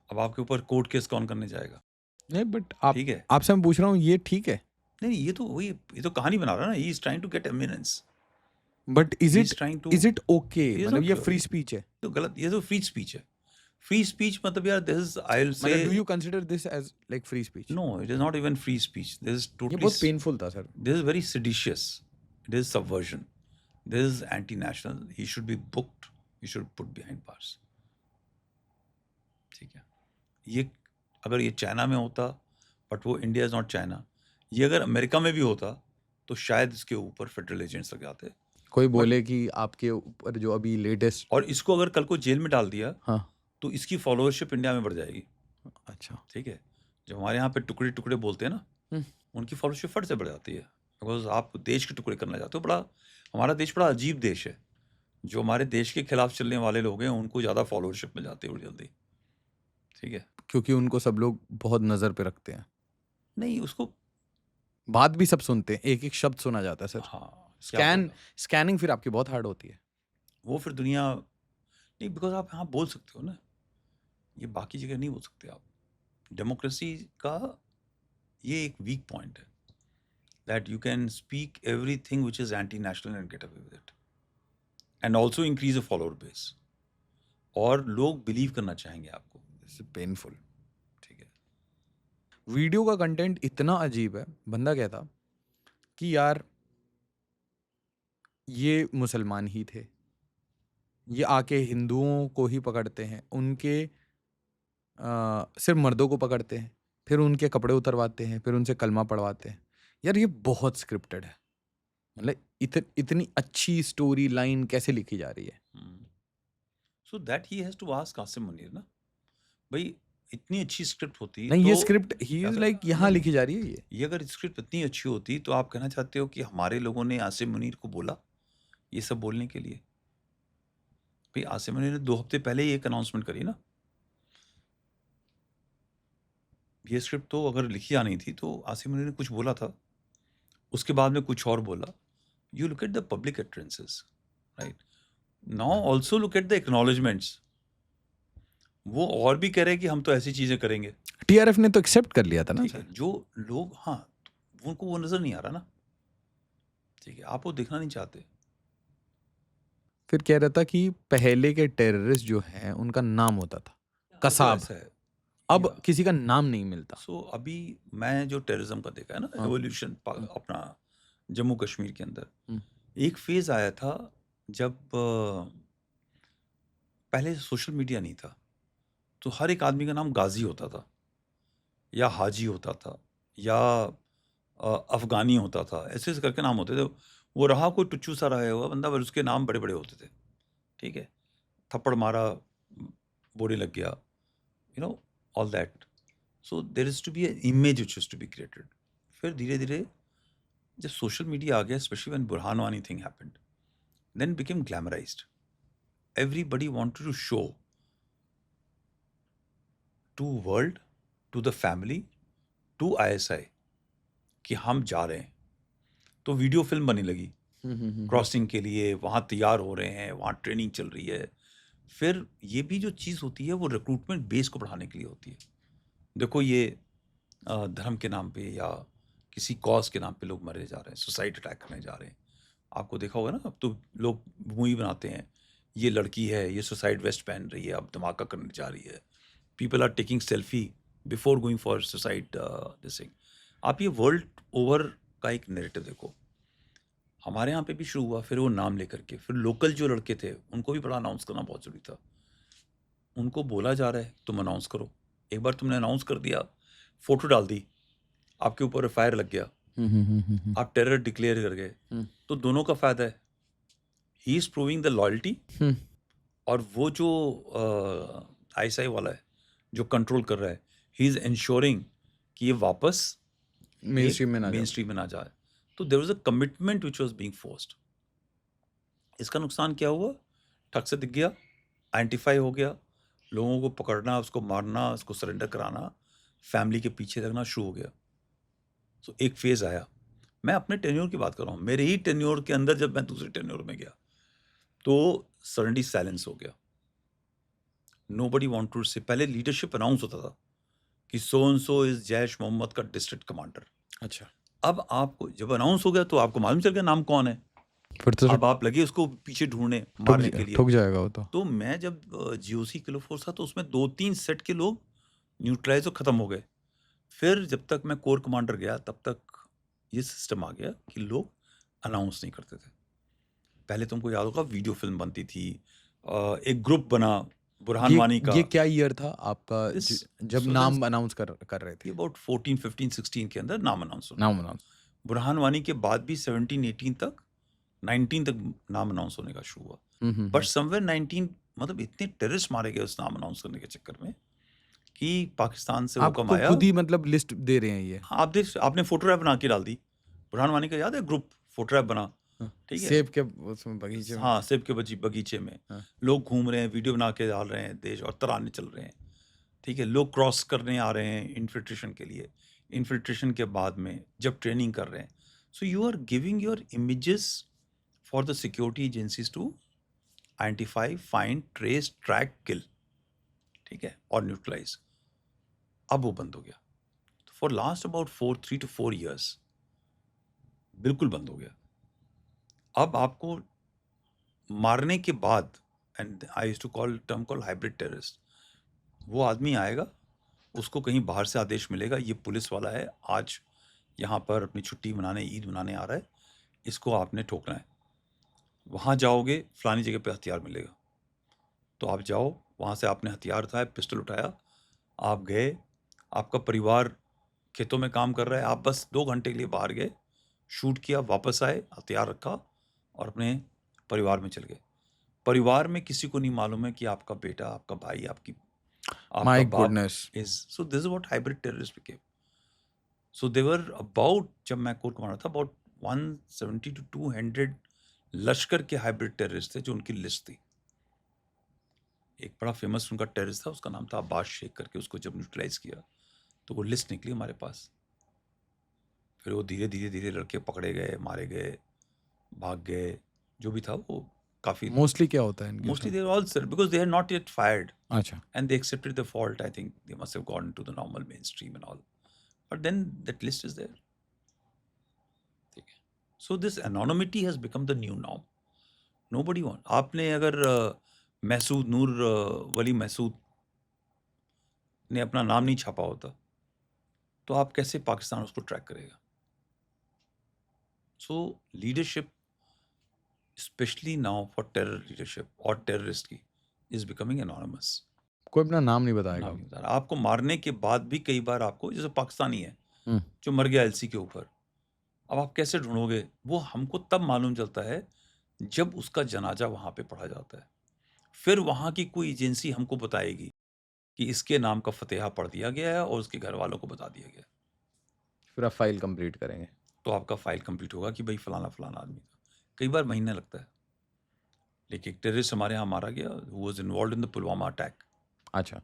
अब आपके ऊपर कोर्ट केस कौन करने जाएगा? नहीं बट आप, ठीक है, आपसे मैं पूछ रहा हूँ, ये ठीक है? नहीं ये तो वही, ये तो कहानी बना रहा है ना, he is trying to get eminence, but he is trying to, is it okay? Is मतलब ये नॉट, फ्री स्पीच है? तो गलत, ये तो फ्री स्पीच है। फ्री स्पीच मतलब यार, this is, I will say, मतलब do you consider this as like free speech? No it is not even free speech, this is ये टोटली, बहुत पेनफुल था sir. this is very seditious, this is subversion, this is anti-national, he should be booked, he should put behind bars। ठीक है, ये अगर ये China में होता, बट वो इंडिया इज नॉट चाइना, ये अगर अमेरिका में भी होता तो शायद इसके ऊपर फेडरल एजेंट्स लग जाते। कोई बोले कि आपके ऊपर जो अभी लेटेस्ट, और इसको अगर कल को जेल में डाल दिया, हाँ, तो इसकी फॉलोअरशिप इंडिया में बढ़ जाएगी। अच्छा, ठीक है, जो हमारे यहाँ पे टुकड़े टुकड़े बोलते हैं ना, उनकी फॉलोअरशिप फट से बढ़ जाती है, बिकॉज आप देश के टुकड़े करना चाहते हो। बड़ा, हमारा देश बड़ा अजीब देश है, जो हमारे देश के खिलाफ चलने वाले लोग हैं उनको ज़्यादा फॉलोअरशिप मिल जाती है बड़ी जल्दी। ठीक है, क्योंकि उनको सब लोग बहुत नजर पे रखते हैं, नहीं उसको, बात भी सब सुनते हैं, एक एक शब्द सुना जाता है सर। हाँ, स्कैनिंग फिर आपकी बहुत हार्ड होती है। वो फिर दुनिया नहीं, बिकॉज आप यहाँ बोल सकते हो ना, ये बाकी जगह नहीं बोल सकते आप। डेमोक्रेसी का ये एक वीक पॉइंट है, that you can speak everything which is anti national and get away with it, and also increase a follower base, और लोग बिलीव करना चाहेंगे आपको। पेनफुल। ठीक है, वीडियो का कंटेंट इतना अजीब है, बंदा कहता कि यार ये मुसलमान ही थे, ये आके हिंदुओं को ही पकड़ते हैं, उनके सिर्फ मर्दों को पकड़ते हैं, फिर उनके कपड़े उतरवाते हैं, फिर उनसे कलमा पढ़वाते हैं। यार ये बहुत स्क्रिप्टेड है। मतलब इतनी अच्छी स्टोरी लाइन कैसे लिखी जा रही है? So that he has to ask Qasim Munir ना, भाई इतनी अच्छी स्क्रिप्ट होती नहीं, तो, ये स्क्रिप्ट ही इज लाइक यहाँ लिखी जा रही है ये अगर स्क्रिप्ट इतनी अच्छी होती तो आप कहना चाहते हो कि हमारे लोगों ने आसिम मुनीर को बोला ये सब बोलने के लिए? भाई आसिम मुनीर ने 2 हफ्ते पहले ही एक अनाउंसमेंट करी ना, ये स्क्रिप्ट तो अगर लिखी आ नहीं थी तो आसिम मुनीर ने कुछ बोला था, उसके बाद में कुछ और बोला। You look at the public utterances, right now, also look at the acknowledgements, वो और भी कह रहे हैं कि हम तो ऐसी चीजें करेंगे। टीआरएफ ने तो एक्सेप्ट कर लिया था ना ठीक है, सर। जो लोग, हाँ, उनको वो नजर नहीं आ रहा ना। ठीक है, आप वो देखना नहीं चाहते। फिर कह रहा था कि पहले के टेररिस्ट जो हैं उनका नाम होता था कसाब, ऐसा है अब या किसी का नाम नहीं मिलता। सो अभी मैं जो टेररिज्म का देखा है ना, हाँ। एवोल्यूशन अपना जम्मू कश्मीर के अंदर हम्म, एक फेज आया था जब पहले सोशल मीडिया नहीं था, तो हर एक आदमी का नाम गाजी होता था या हाजी होता था या अफगानी होता था, ऐसे ऐसे करके नाम होते थे। वो रहा कोई टुच्चू सा रहा हुआ बंदा, पर उसके नाम बड़े बड़े होते थे। ठीक है, थप्पड़ मारा, बोरे लग गया, you know, all that. So there is to be an image which is to be created. फिर धीरे धीरे जब सोशल मीडिया आ गया, specially when Burhan Wani thing happened, then became glamorised. Everybody wanted to show to world, to the family, to ISI कि हम जा रहे हैं। तो वीडियो फिल्म बनने लगी क्रॉसिंग के लिए, वहाँ तैयार हो रहे हैं, वहाँ ट्रेनिंग चल रही है। फिर ये भी जो चीज़ होती है वो रिक्रूटमेंट बेस को बढ़ाने के लिए होती है। देखो ये धर्म के नाम पे या किसी कॉज के नाम पे लोग मरे जा रहे हैं, सुसाइड अटैक करने जा रहे हैं। आपको देखा होगा ना, अब तो लोग मूवी बनाते हैं, ये लड़की है, ये सुसाइड वेस्ट पहन रही है, अब धमाका करने जा रही है। People are taking selfie before going for suicide this thing. आप ये वर्ल्ड ओवर का एक नैरेटिव देखो। हमारे यहाँ पे भी शुरू हुआ, फिर वो नाम लेकर के, फिर लोकल जो लड़के थे उनको भी बड़ा अनाउंस करना बहुत ज़रूरी था। उनको बोला जा रहा है तुम अनाउंस करो। एक बार तुमने अनाउंस कर दिया, फोटो डाल दी, आपके ऊपर फायर लग गया, आप टेरर डिक्लेयर कर गए, तो दोनों का फायदा है। He is proving the loyalty, और वो जो आईएसआई वाला है जो कंट्रोल कर रहा है, ही इज इंश्योरिंग कि ये वापस मेन स्ट्रीम में ना जाए। तो there was a commitment which was being forced. इसका नुकसान क्या हुआ? ठग से दिख गया, आइडेंटिफाई हो गया, लोगों को पकड़ना, उसको मारना, उसको सरेंडर कराना, फैमिली के पीछे लगना शुरू हो गया। सो एक फेज आया। मैं अपने टेन्योर की बात कर रहा हूँ, मेरे ही टेन्योर के अंदर जब मैं दूसरे टेन्योर में गया तो सडनली साइलेंस हो गया। नोबडी वांटेड टू से, पहले लीडरशिप अनाउंस होता था कि so and so is Jaish Mohammed का डिस्ट्रिक्ट कमांडर। अच्छा, अब आपको जब अनाउंस हो गया तो आपको मालूम चल गया नाम कौन है। फिर तो अब आप लगे उसको पीछे ढूंढने, मारने के लिए। ठुक जाएगा वो तो। तो मैं जब जीओसी किलो फोर्स था तो उसमें 2-3 सेट के लोग न्यूट्रलाइज और ख़त्म हो गए। फिर जब तक मैं कोर कमांडर गया तब तक ये सिस्टम आ गया कि लोग अनाउंस नहीं करते थे। पहले तुमको याद होगा वीडियो फिल्म बनती थी, एक ग्रुप बना बुरहान वानी का। ये क्या ईयर था आपका जब so नाम अनाउंस कर रहे थे? ये अबाउट 14, 15, 16 के अंदर नाम अनाउंस होना। नाम अनाउंस बुरहान वानी के बाद भी 17, 18 तक, 19 तक नाम अनाउंस होने का शुरू हुआ। बट समवेयर 19, मतलब इतने टेररिस्ट मारे गए उस नाम अनाउंस करने के चक्कर में कि पाकिस्तान से वो कम आया। खुद ही मतलब लिस्ट दे रहे हैं ये? आप देख, आपने फोटोग्राफ बना के डाल दी। बुरहान वानी का याद है ग्रुप फोटोग्राफ बना, ठीक है, सेब के उसमें बगीचे में। हाँ, सेब के बगीचे में लोग घूम रहे हैं, वीडियो बना के डाल रहे हैं देश, और तराने चल रहे हैं। ठीक है, लोग क्रॉस करने आ रहे हैं इन्फिल्ट्रेशन के लिए। इन्फिल्ट्रेशन के बाद में जब ट्रेनिंग कर रहे हैं, so you are giving your images for the security agencies to identify, find, trace, track, kill, ठीक है, और न्यूट्रलाइज। अब वो बंद हो गया। तो for last about 3 to 4 years बिल्कुल बंद हो गया। अब आपको मारने के बाद, and I used to call term call hybrid terrorist, वो आदमी आएगा, उसको कहीं बाहर से आदेश मिलेगा, ये पुलिस वाला है, आज यहाँ पर अपनी छुट्टी मनाने, ईद मनाने आ रहा है, इसको आपने ठोकना है। वहाँ जाओगे, फलानी जगह पे हथियार मिलेगा, तो आप जाओ, वहाँ से आपने हथियार उठाया, पिस्टल उठाया, आप गए, आपका परिवार खेतों में काम कर रहा है, आप बस 2 घंटे के लिए बाहर गए, शूट किया, वापस आए, हथियार रखा और अपने परिवार में चल गए। परिवार में किसी को नहीं मालूम है कि आपका बेटा, आपका भाई, आपका बाप is. So this is what hybrid terrorist became. So they were about, जब मैं कोर कमांडर था, अबाउट 170 to 200 लश्कर के हाइब्रिड टेररिस्ट थे जो उनकी लिस्ट थी। एक बड़ा फेमस उनका टेररिस्ट था, उसका नाम था अब्बास शेख करके। उसको जब न्यूट्रलाइज किया तो वो लिस्ट निकली हमारे पास। फिर वो धीरे धीरे धीरे लड़के पकड़े गए, मारे गए, भाग गए, जो भी था वो काफी। मोस्टली क्या होता है इनके mostly they are all sir, because they had not yet fired अच्छा, and they accepted the fault. I think they must have gone to the normal mainstream and all, but then that list is there. Okay. So this anonymity has become the new norm. Nobody want. आपने अगर महसूद नूर वली महसूद ने अपना नाम नहीं छापा होता तो आप कैसे पाकिस्तान उसको ट्रैक करेगा? सो leadership specially now for terror leadership और टेररिस्ट की इज बिकमिंग एनोनिमस। कोई अपना नाम नहीं बताएगा। नाम नहीं बता रहा। आपको मारने के बाद भी कई बार आपको, जैसे पाकिस्तानी है हम्म, जो मर गया एलसी के ऊपर, अब आप कैसे ढूंढोगे? वो हमको तब मालूम चलता है जब उसका जनाजा वहां पे पढ़ा जाता है। फिर वहां की कोई एजेंसी हमको बताएगी कि इसके नाम का फतेहा पढ़ दिया गया है और उसके घर वालों को बता दिया गया है। फिर आप फाइल कंप्लीट करेंगे। तो आपका फाइल कंप्लीट होगा कि भाई फलाना फलाना आदमी था। कई बार महीने लगता है। लेकिन एक टेररिस्ट हमारे यहाँ मारा गया, who was involved in the Pulwama attack. अच्छा,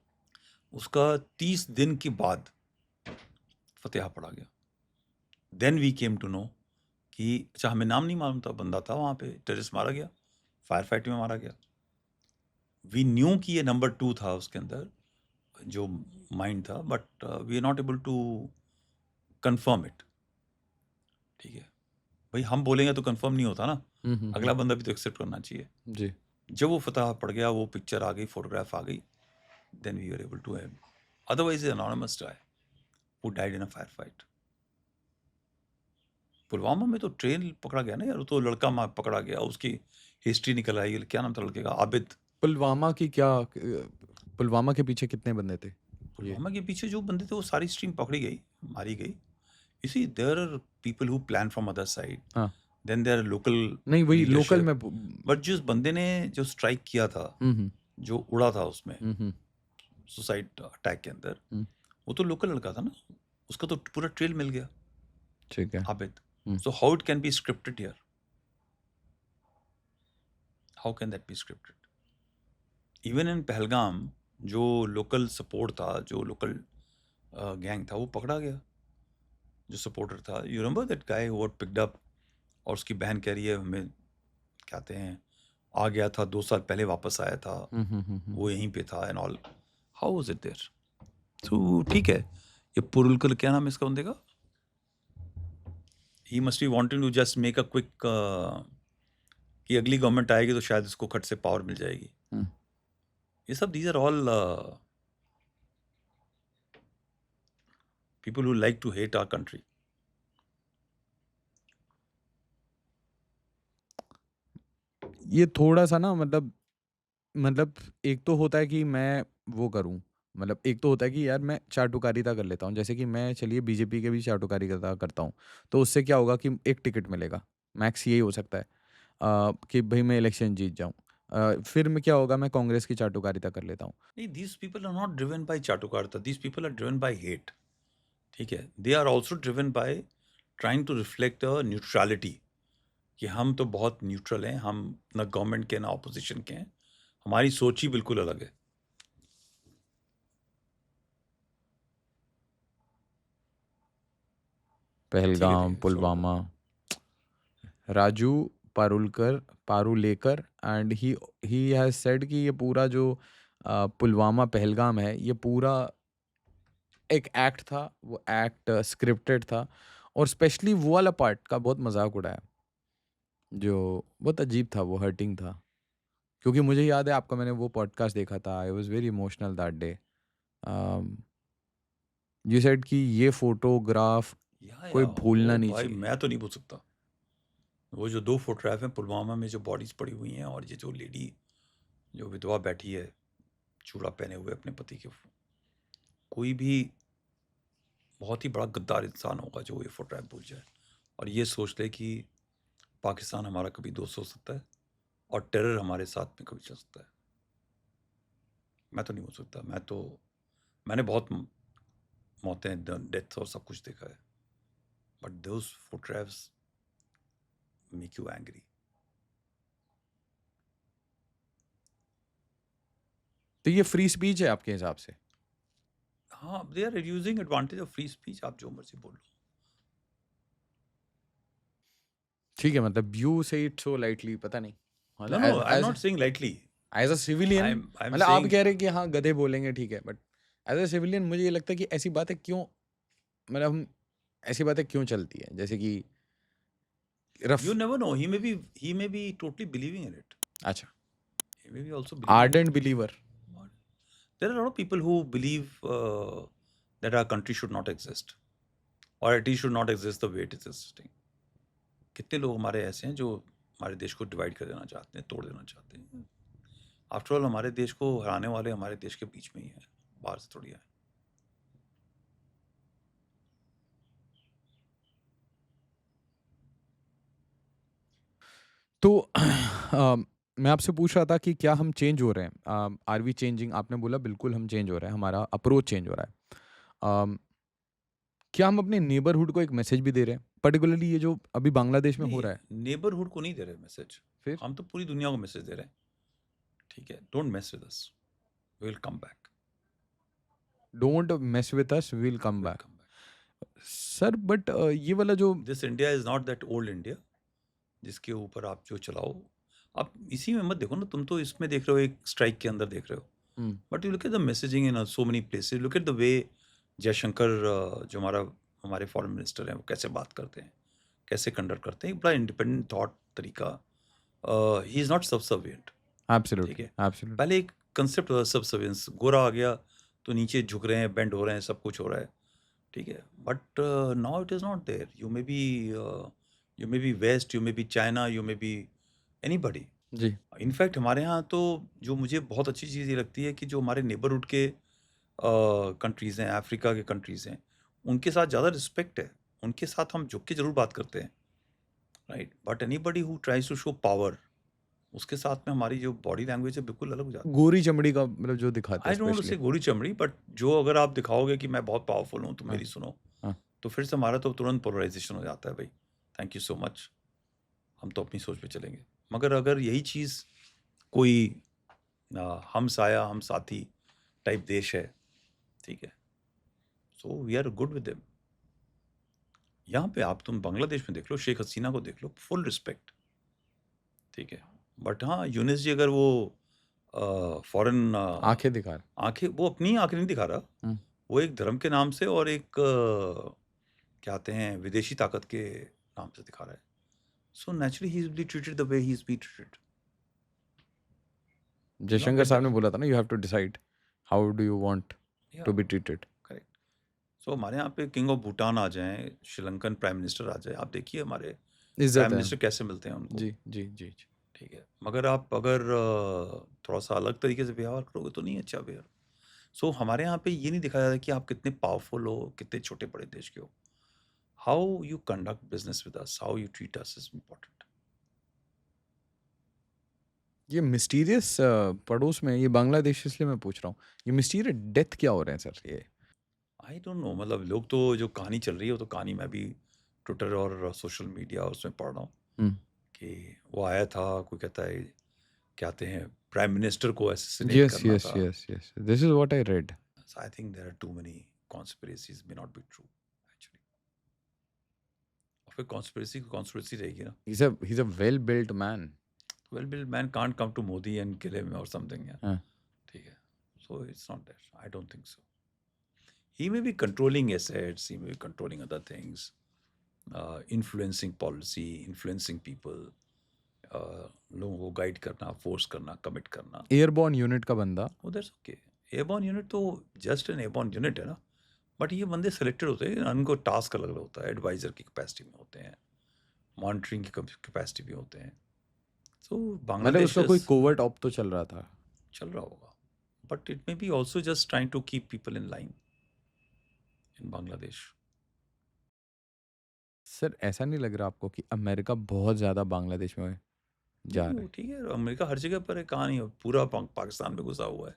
उसका 30 दिन के बाद फतेहा पड़ा गया। Then we came to know कि अच्छा, हमें नाम नहीं मालूम था, बंदा था वहाँ पे, टेररिस्ट मारा गया, फायर फाइट में मारा गया। वी न्यू कि ये नंबर 2 था उसके अंदर जो माइंड था, but we are not able to confirm it. ठीक है भाई, हम बोलेंगे तो कंफर्म नहीं होता ना, अगला बंदा भी तो एक्सेप्ट करना चाहिए। जी। जब वो फतेहा पड़ गया, वो पिक्चर आ गई, फोटोग्राफ आ गई, then we are able to have, otherwise anonymous guy who died in a fire fight. Pulwama में तो ट्रेन पकड़ा गया ना यार, वो तो लड़का पकड़ा गया, उसकी हिस्ट्री निकल आई, क्या नाम था लड़के का, आबिद। पुलवामा की क्या, पुलवामा के पीछे कितने बंदे थे? ये पुलवामा के पीछे जो बंदे थे वो सारी स्ट्रीम पकड़ी गई, मारी गई। You see, there are people who plan from other side. हाँ, Then there are local नहीं वही लोकल leadership. में। बट जिस बंदे ने जो स्ट्राइक किया था, हम्म, जो उड़ा था उसमें हम्म, सुसाइड अटैक के अंदर, हम्म, वो तो लोकल लड़का था ना, उसका तो पूरा ट्रेल मिल गया, ठीक है। Abid. So how it can be scripted here? How can that be scripted? Even in Pahalgam जो लोकल सपोर्ट था, जो लोकल गैंग था, वो पकड़ा गया, जो सपोर्टर था। You remember that guy who was picked up, और उसकी बहन कह रही है हमें कहते हैं आ गया था 2 साल पहले, वापस आया था, वो यहीं पे था and all. How was it there? तो ठीक है, ये पुरुलकर, क्या नाम है इसका बंदे का, he must be wanting to just make a quick कि अगली गवर्नमेंट आएगी तो शायद इसको खट से पावर मिल जाएगी। ये सब these are all people who like to hate our country. ये थोड़ा सा ना, मतलब एक तो होता है कि मैं वो करूं, मतलब एक तो होता है कि यार मैं चाटुकारिता कर लेता हूं, जैसे कि मैं चलिए बीजेपी के भी चाटुकारिता करता हूं, तो उससे क्या होगा कि एक टिकट मिलेगा, मैक्स यही हो सकता है कि भाई मैं इलेक्शन जीत जाऊं। फिर मैं क्या होगा, मैं कांग्रेस की चाटुकारिता कर लेता हूँ। नहीं, these people are not driven by चाटुकारिता, these people are driven by hate. ठीक है, they are also driven by trying to reflect a neutrality, कि हम तो बहुत न्यूट्रल हैं, हम ना गवर्नमेंट के ना ऑपोजिशन के हैं, हमारी सोच ही बिल्कुल अलग है। ठीक है, पहलगाम, छोड़ो। Pulwama, Raju Parulekar and he has said कि ये पूरा जो पुलवामा पहलगाम है, ये पूरा एक एक्ट था, वो एक्ट स्क्रिप्टेड था, और स्पेशली वो वाला पार्ट का बहुत मजाक उड़ाया, जो बहुत अजीब था, वो हर्टिंग था। क्योंकि मुझे याद है आपका, मैंने वो पॉडकास्ट देखा था, I was very emotional that day. You said कि ये फोटोग्राफ कोई भूलना ओ नहीं भाई, चाहिए। मैं तो नहीं पूछ सकता। वो जो 2 फोटोग्राफ हैं पुलवामा में, जो बॉडीज पड़ी हुई हैं, और ये जो लेडी जो विधवा बैठी है चूड़ा पहने हुए अपने पति के, कोई भी बहुत ही बड़ा गद्दार इंसान होगा जो ये फोटोग्राफ भूल जाए और ये सोच ले कि पाकिस्तान हमारा कभी दोस्त हो सकता है और टेरर हमारे साथ में कभी चल सकता है। मैं तो नहीं हो सकता। मैंने बहुत मौतें, डेथ और सब कुछ देखा है, but those photographs make you angry. तो ये फ्री स्पीच है आपके हिसाब से? हाँ, they are using advantage of free speech, आप जो मर्जी बोल लो। ठीक है, मतलब यू से इट सो लाइटली, पता नहीं, नो मतलब no, I am as not saying lightly. As a civilian, I am मतलब आप सेइंग, कह रहे हैं कि हाँ गधे बोलेंगे, ठीक है, बट एज अ सिविलियन मुझे ये लगता है कि ऐसी बातें क्यों, मतलब हम ऐसी बातें क्यों चलती हैं, जैसे कि rough? You never know. He may be totally believing in it. अच्छा, He may be also believing in ardent it. believer. There are a lot of people who believe that our country should not exist, or at least should not exist the way it is existing. कितने लोग हमारे ऐसे हैं जो हमारे देश को divide कर देना चाहते हैं, तोड़ देना चाहते हैं. आफ्टर ऑल हमारे देश को हराने वाले हमारे देश के बीच में ही है, बाहर से थोड़ी है. तो मैं आपसे पूछ रहा था कि क्या हम चेंज हो रहे हैं? Are we changing? आपने बोला बिल्कुल हम चेंज हो रहे हैं, हमारा अप्रोच चेंज हो रहा है. क्या हम अपने नेबरहुड को एक मैसेज भी दे रहे हैं, पर्टिकुलरली ये जो अभी बांग्लादेश में हो रहा है? नेबरहुड को नहीं दे रहे मैसेज, फिर हम तो पूरी दुनिया को मैसेज दे रहे हैं. ठीक है, don't mess with us, we will come back. Don't mess with us, we will come back. Sir but ये वाला जो this India is not that old India जिसके ऊपर आप जो चलाओ. आप इसी में मत देखो ना, तुम तो इसमें देख रहे हो, एक स्ट्राइक के अंदर देख रहे हो. But you look at the messaging in so many places. Look at the way Jaishankar जो हमारे फॉरेन मिनिस्टर हैं, वो कैसे बात करते हैं, कैसे कंडक्ट करते हैं. बड़ा इंडिपेंडेंट थॉट तरीका. He is not subservient. Absolutely, ठीक है. एब्सोल्युटली. पहले एक कंसेप्ट होता है सबसर्वियंस. गोरा आ गया तो नीचे झुक रहे हैं, बेंड हो रहे हैं, सब कुछ हो रहा है. ठीक है. But now it is not there. You may be west, you may be China, you may be anybody. जी. इनफैक्ट हमारे यहाँ तो जो मुझे बहुत अच्छी चीज़ ये लगती है कि जो हमारे नेबरहुड के कंट्रीज़ हैं, अफ्रीका के कंट्रीज़ हैं, उनके साथ ज़्यादा रिस्पेक्ट है. उनके साथ हम झुक के ज़रूर बात करते हैं, right. But anybody who tries to show power, उसके साथ में हमारी जो बॉडी लैंग्वेज है बिल्कुल अलग हो जाती है. गोरी चमड़ी का मतलब जो दिखाते आई हैं डोंट से स्पेशली. गोरी चमड़ी, बट जो अगर आप दिखाओगे कि मैं बहुत पावरफुल हूँ तो हाँ. मेरी सुनो, हाँ. तो फिर से हमारा तो तुरंत पोलराइजेशन हो जाता है. भाई थैंक यू सो मच, हम तो अपनी सोच पे चलेंगे. मगर अगर यही चीज़ कोई हम साया हम साथी टाइप देश है, ठीक है, so we are good with them. यहाँ पे आप तुम बांग्लादेश में देख लो, शेख हसीना को देख लो, फुल रिस्पेक्ट. ठीक है. बट हाँ, यूनिस जी अगर वो फॉरेन आंखें दिखा रहे. आंखें, वो अपनी आंखें नहीं दिखा रहा, वो एक धर्म के नाम से और एक क्या कहते हैं विदेशी ताकत के नाम से दिखा रहा है. So naturally he is be treated the way he is be treated. Jaishankar साहब ने बोला था ना, you have to decide how do you want to be treated. Correct. So हमारे यहाँ पे किंग ऑफ भूटान आ जाएं, श्रीलंकन प्राइम मिनिस्टर आ जाए, आप देखिए हमारे प्राइम मिनिस्टर कैसे मिलते हैं उनको. जी जी जी. ठीक है. मगर आप अगर थोड़ा सा अलग तरीके से व्यवहार करोगे तो नहीं अच्छा व्यवहार. सो हमारे यहाँ पे ये नहीं दिखाया जाता कि आप कितने पावरफुल हो, कितने छोटे बड़े देश के हो. How you conduct business with us, how you treat us is important. ये मिस्टीरियस पड़ोस में ये बांग्लादेश, इसलिए मैं पूछ रहा हूँ, ये मिस्टीरियस डेथ क्या हो रहे हैं सर? ये आई डोंट नो. मतलब लोग तो जो कहानी चल रही है वो तो कहानी मैं भी ट्विटर और सोशल मीडिया उसमें पढ़ रहा हूँ कि वो आया था, कोई कहता है कहते हैं प्राइम मिनिस्टर को असैसिनेट करना था. Yes. This is what I read. I think there are too many conspiracies, may not be true actually. और फिर कॉन्स्पिरेसी रहेगी ना. He's a well built man. Well built man can't come to Modi and kill him or something. Yeah. हाँ. ठीक है. So it's not that. I don't think so. He may be controlling assets, he may be controlling other things, influencing policy, influencing people, लोगों को guide करना, force करना, commit करना. Airborne unit का बंदा. Oh, that's okay. Airborne unit तो just an airborne unit है ना. बट ये बंदे सेलेक्टेड होते हैं, उनको टास्क अलग अलग होता है. एडवाइजर की कैपेसिटी में होते हैं, मॉनिटरिंग की कैपेसिटी भी होते हैं. तो बांग्लादेश उसका कोई कोवर्ट ऑप तो चल रहा था, चल रहा होगा. But it may be also just trying to keep people in line in Bangladesh. Sir ऐसा नहीं लग रहा आपको कि अमेरिका बहुत ज़्यादा बांग्लादेश में जा रहा है? ठीक है, अमेरिका हर जगह पर है, कहाँ नहीं है. पूरा पाकिस्तान में घुसा हुआ है,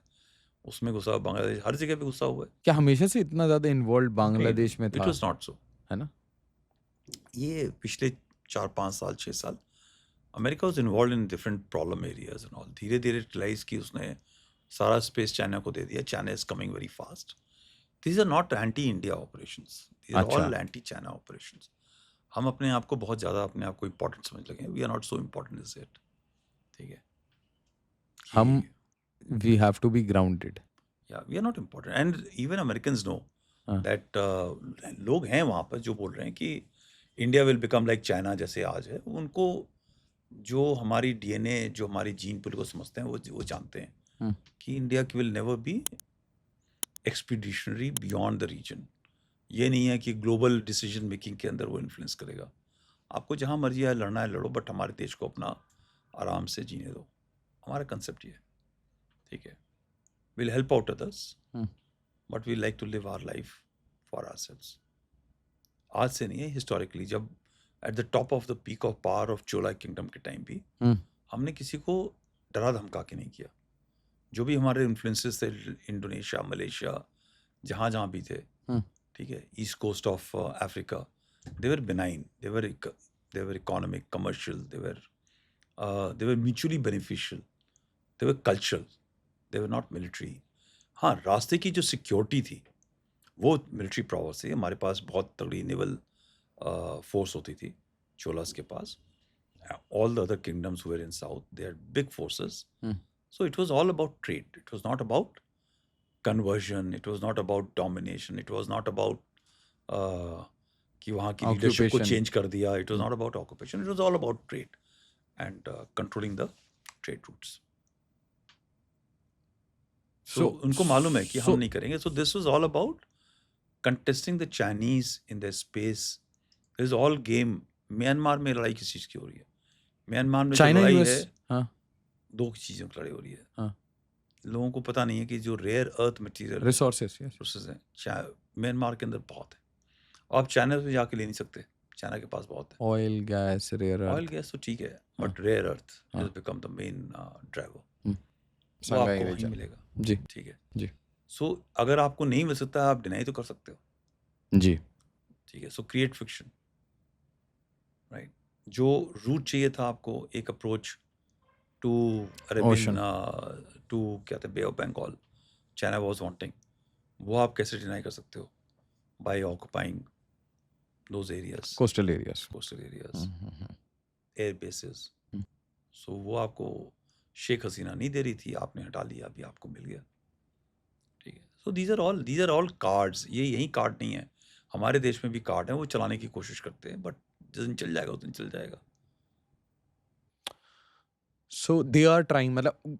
उसमें घुसा हुआ, बांग्लादेश हर जगह पे घुसा हुआ है. क्या हमेशा से इतना ज़्यादा इन्वॉल्व बांग्लादेश में था? इट वाज नॉट सो, है ना. ये पिछले 4-5 साल 6 साल America was involve in different problem areas and all. धीरे धीरे रियलाइज की उसने सारा स्पेस चाइना को दे दिया. China is coming very fast. These are not anti India operations, these are all anti China operations. हम अपने आप को बहुत ज़्यादा अपने आप को इम्पोर्टेंट समझ लगे. We are not so important is it. ठीक है. हम we have to be grounded. या we are not important and even Americans know that. लोग हैं वहाँ पर जो बोल रहे हैं कि India will become like China जैसे आज है। उनको जो हमारी डीएनए, जो हमारी जीन पूल को समझते हैं, वो जानते हैं कि इंडिया की will never be expeditionary beyond the region. ये नहीं है कि ग्लोबल डिसीजन मेकिंग के अंदर वो इन्फ्लुएंस करेगा। आपको जहाँ मर्जी है लड़ना है लड़ो, बट हमारे देश को अपना आराम से जीने दो। हमारा कंसेप्ट ये है, ठीक है। Will help out others, but we like to live our life for ourselves. आज से नहीं है, हिस्टोरिकली जब at the top of the peak of power of Chola kingdom के टाइम भी हमने किसी को डरा धमका के नहीं किया। जो भी हमारे इन्फ्लुएंसेस थे, इंडोनेशिया, मलेशिया, जहाँ जहाँ भी थे, ठीक है, east coast of Africa, they were benign, they were economic, commercial, they were mutually beneficial, they were cultural, they were not military. हाँ, रास्ते की जो सिक्योरिटी थी वो मिलिट्री पावर से, हमारे पास बहुत तगड़ी नेवल फोर्स होती थी चोलास के पास। All the other kingdoms were in south, they are big forces. So it was all about trade. It was not about conversion. It was not about domination. It was not about कि वहाँ की leadership को change कर दिया. It was not about occupation. It was all about trade and controlling the trade routes. So उनको मालूम है कि हम नहीं करेंगे. So this was all about contesting the Chinese in their space. This is all game. Myanmar में लड़ाई किस चीज़ की हो रही है? म्यांमार में जो लड़ाई है, दो चीज़ों की लड़ाई हो रही है। लोगों को पता नहीं है कि जो रेयर अर्थ मटेरियल रिसोर्सेज हैं म्यांमार के अंदर बहुत है। आप चाइना पे जाके ले नहीं सकते, चाइना के पास बहुत है। Oil gas, rare earth. Oil gas तो ठीक है, but rare earth has become the main driver. वो आपको वहीं मिलेगा जी, ठीक है जी। सो अगर आपको नहीं मिल सकता, आप डिनाई तो कर सकते हो जी, ठीक है। सो क्रिएट फिक्शन, राइट। जो रूट चाहिए था आपको, एक अप्रोच to Arabian, to क्या था, bay of Bengal, China was wanting, वो आप कैसे डिनाई कर सकते हो? By occupying those areas, coastal areas, air bases. So वो आपको शेख हसीना नहीं दे रही थी, आपने हटा लिया, अभी आपको मिल गया, ठीक है। So these are all cards. ये यही कार्ड नहीं है, हमारे देश में भी कार्ड है, वो चलाने की कोशिश करते हैं, बट जिस दिन चल जाएगा उस दिन चल जाएगा। So they are trying, मतलब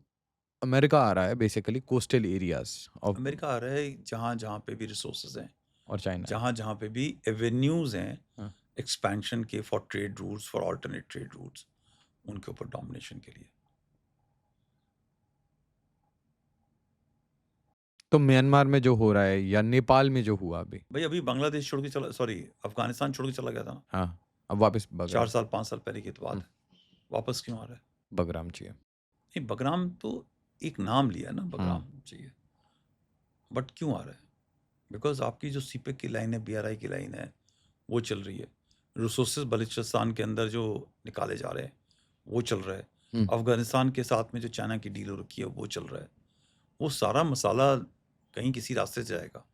अमेरिका आ रहा है basically coastal areas of, America आ रहा है जहाँ जहाँ पे भी रिसोर्सेज हैं, और चाइना जहाँ जहाँ पे भी एवेन्यूज हैं एक्सपेंशन के, for trade routes, for alternate trade routes, उनके ऊपर डोमिनेशन के लिए। तो म्यांमार में जो हो रहा है या नेपाल में जो हुआ भाई अभी बांग्लादेश छोड़ के चला, सॉरी अफगानिस्तान छोड़ के चला गया था। हाँ, अब वापस 4 साल 5 साल पहले की तो बात है। वापस क्यों आ रहा है? बगराम चाहिए। नहीं, बगराम तो एक नाम लिया ना, बगराम चाहिए, बट क्यों आ रहा है? बिकॉज आपकी जो सीपेक की लाइन है, BRI की लाइन है, वो चल रही है। रिसोर्सेज बलूचिस्तान के अंदर जो निकाले जा रहे हैं वो चल रहा है। अफगानिस्तान के साथ में जो चाइना की डील हो रखी है वो चल रहा है। वो सारा मसाला कहीं किसी रास्ते से जाएगा।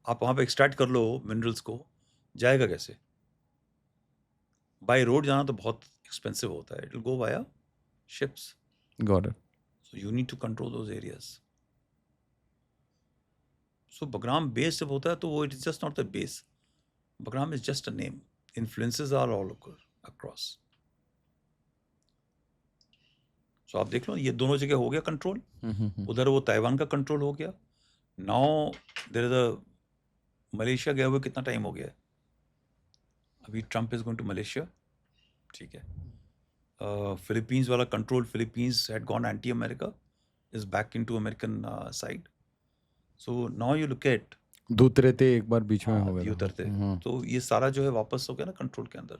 आप वहाँ पे एक्सट्रैक्ट कर लो मिनरल्स को, जाएगा कैसे? बाय रोड जाना तो बहुत एक्सपेंसिव होता है। It will go via ships. Got it. So you need to control those areas. So Bagram base जब होता है तो वो it is just not the base. Bagram is just a name. Influences are all across. So आप देख लो, ये दोनों जगह हो गया कंट्रोल। उधर वो ताइवान का कंट्रोल हो गया। Now there is a Malaysia गया हुआ कितना टाइम हो गया है? अभी Trump is going to Malaysia, ठीक है। फिलीपींस वाला control, Philippines had gone anti America, is back into American side. So now you look at Duterte एक बार बीच में हो गया, उतरते, तो ये सारा जो है वापस हो गया ना कंट्रोल के अंदर।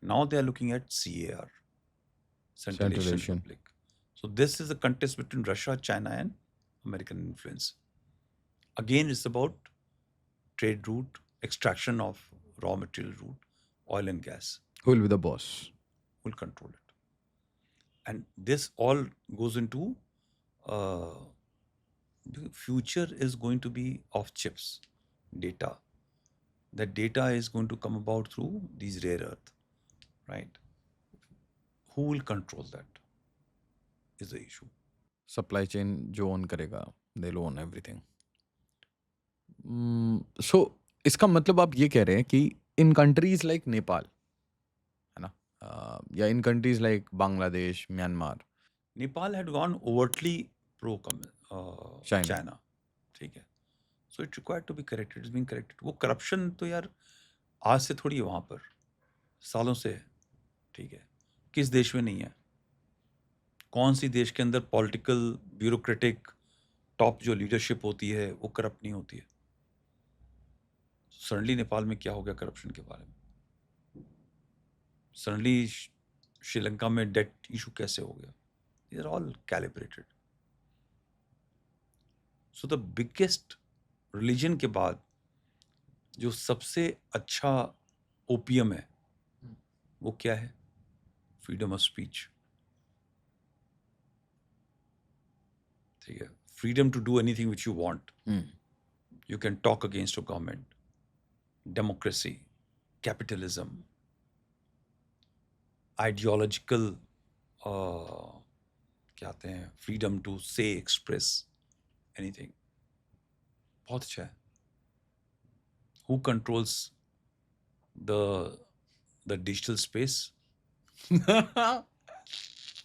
Now they are looking at CAR, central Asian republic. So this is a contest between Russia, China and American influence. Again it's about trade route, extraction of raw material route, oil and gas. Who will be the boss? Who will control it? And this all goes into the future is going to be of chips, data. That data is going to come about through these rare earth, right? Who will control that is the issue. Supply chain जो own करेगा, they'll own everything. सो इसका मतलब आप ये कह रहे हैं कि इन कंट्रीज लाइक नेपाल, है ना, या in countries like Bangladesh, Myanmar, Nepal had gone overtly pro China, China, ठीक है, so it required to be corrected, it's being corrected. वो करप्शन तो यार आज से थोड़ी है, वहाँ पर सालों से है, ठीक है। किस देश में नहीं है? कौन सी देश के अंदर पॉलिटिकल ब्यूरोक्रेटिक टॉप जो लीडरशिप होती है वो करप्ट नहीं होती है? सडनली नेपाल में क्या हो गया करप्शन के बारे में? सडनली श्रीलंका में डेट इशू कैसे हो गया? These are all calibrated. So the biggest religion के बाद जो सबसे अच्छा ओपियम है वो क्या है? फ्रीडम ऑफ स्पीच, ठीक है। Freedom to do anything which you want, you can talk against your government, democracy, capitalism, ideological क्या कहते हैं, freedom to say express anything, बहुत अच्छा है। Who controls the digital space?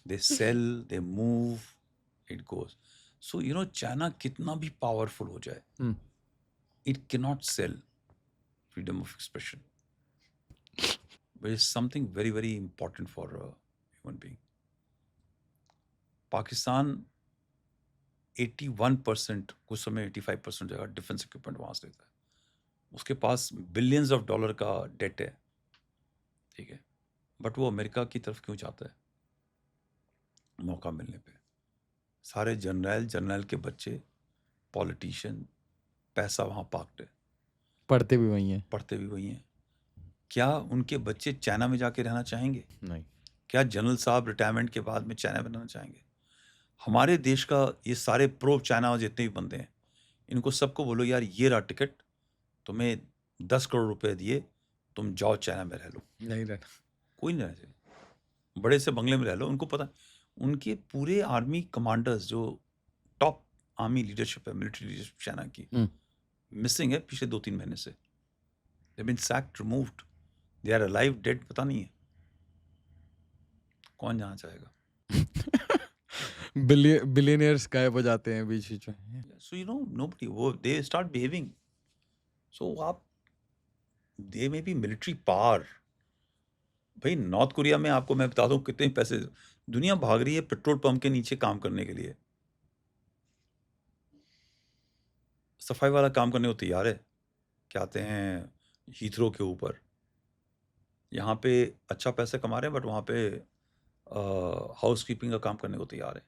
They sell, they move, it goes. So you know China कितना भी powerful हो जाए, it cannot sell freedom of expression, which is something very, very important for a human being. Pakistan 81%, कुछ समय 85% जगह defence equipment वहाँ से लेता है। उसके पास बिलियंस ऑफ डॉलर का डेट है, ठीक है, बट वो अमेरिका की तरफ क्यों जाता है? मौका मिलने पे सारे जर्नल के बच्चे, पॉलिटिशियन, पैसा वहाँ पार्क्ड है, पढ़ते भी वही हैं। पढ़ते भी वही हैं। क्या उनके बच्चे चाइना में जाके रहना चाहेंगे? नहीं। क्या जनरल साहब रिटायरमेंट के बाद में चाइना में रहना चाहेंगे? हमारे देश का ये सारे प्रो चाइना जितने भी बंदे हैं, इनको सबको बोलो यार ये रहा टिकट, तुम्हें 10 करोड़ रुपए दिए, तुम जाओ चाइना में रह लो। नहीं रहना। कोई नहीं रहना चाहिए। बड़े से बंगले में रह लो। उनको पता, उनके पूरे आर्मी कमांडर्स जो टॉप आर्मी लीडरशिप है, मिलिट्री लीडरशिप चाइना की, मिसिंग है पिछले 2-3 महीने से। They been sacked, removed, they are alive, dead पता नहीं है। कौन जाना चाहेगा? बिलियनियर्स गायब हो जाते हैं बीच बीच में। सो यू नो नोबडी, वो दे स्टार्ट बिहेविंग, सो आप, दे में बी मिलिट्री पावर। भाई नॉर्थ कोरिया में आपको मैं बता दूं कितने पैसे दुनिया भाग रही है पेट्रोल पंप के नीचे काम करने के लिए, सफाई वाला काम करने को तैयार है। क्या आते हैं हीथ्रो के ऊपर, यहाँ पे अच्छा पैसा कमा रहे हैं, बट वहाँ पे हाउस कीपिंग का काम करने को तैयार है।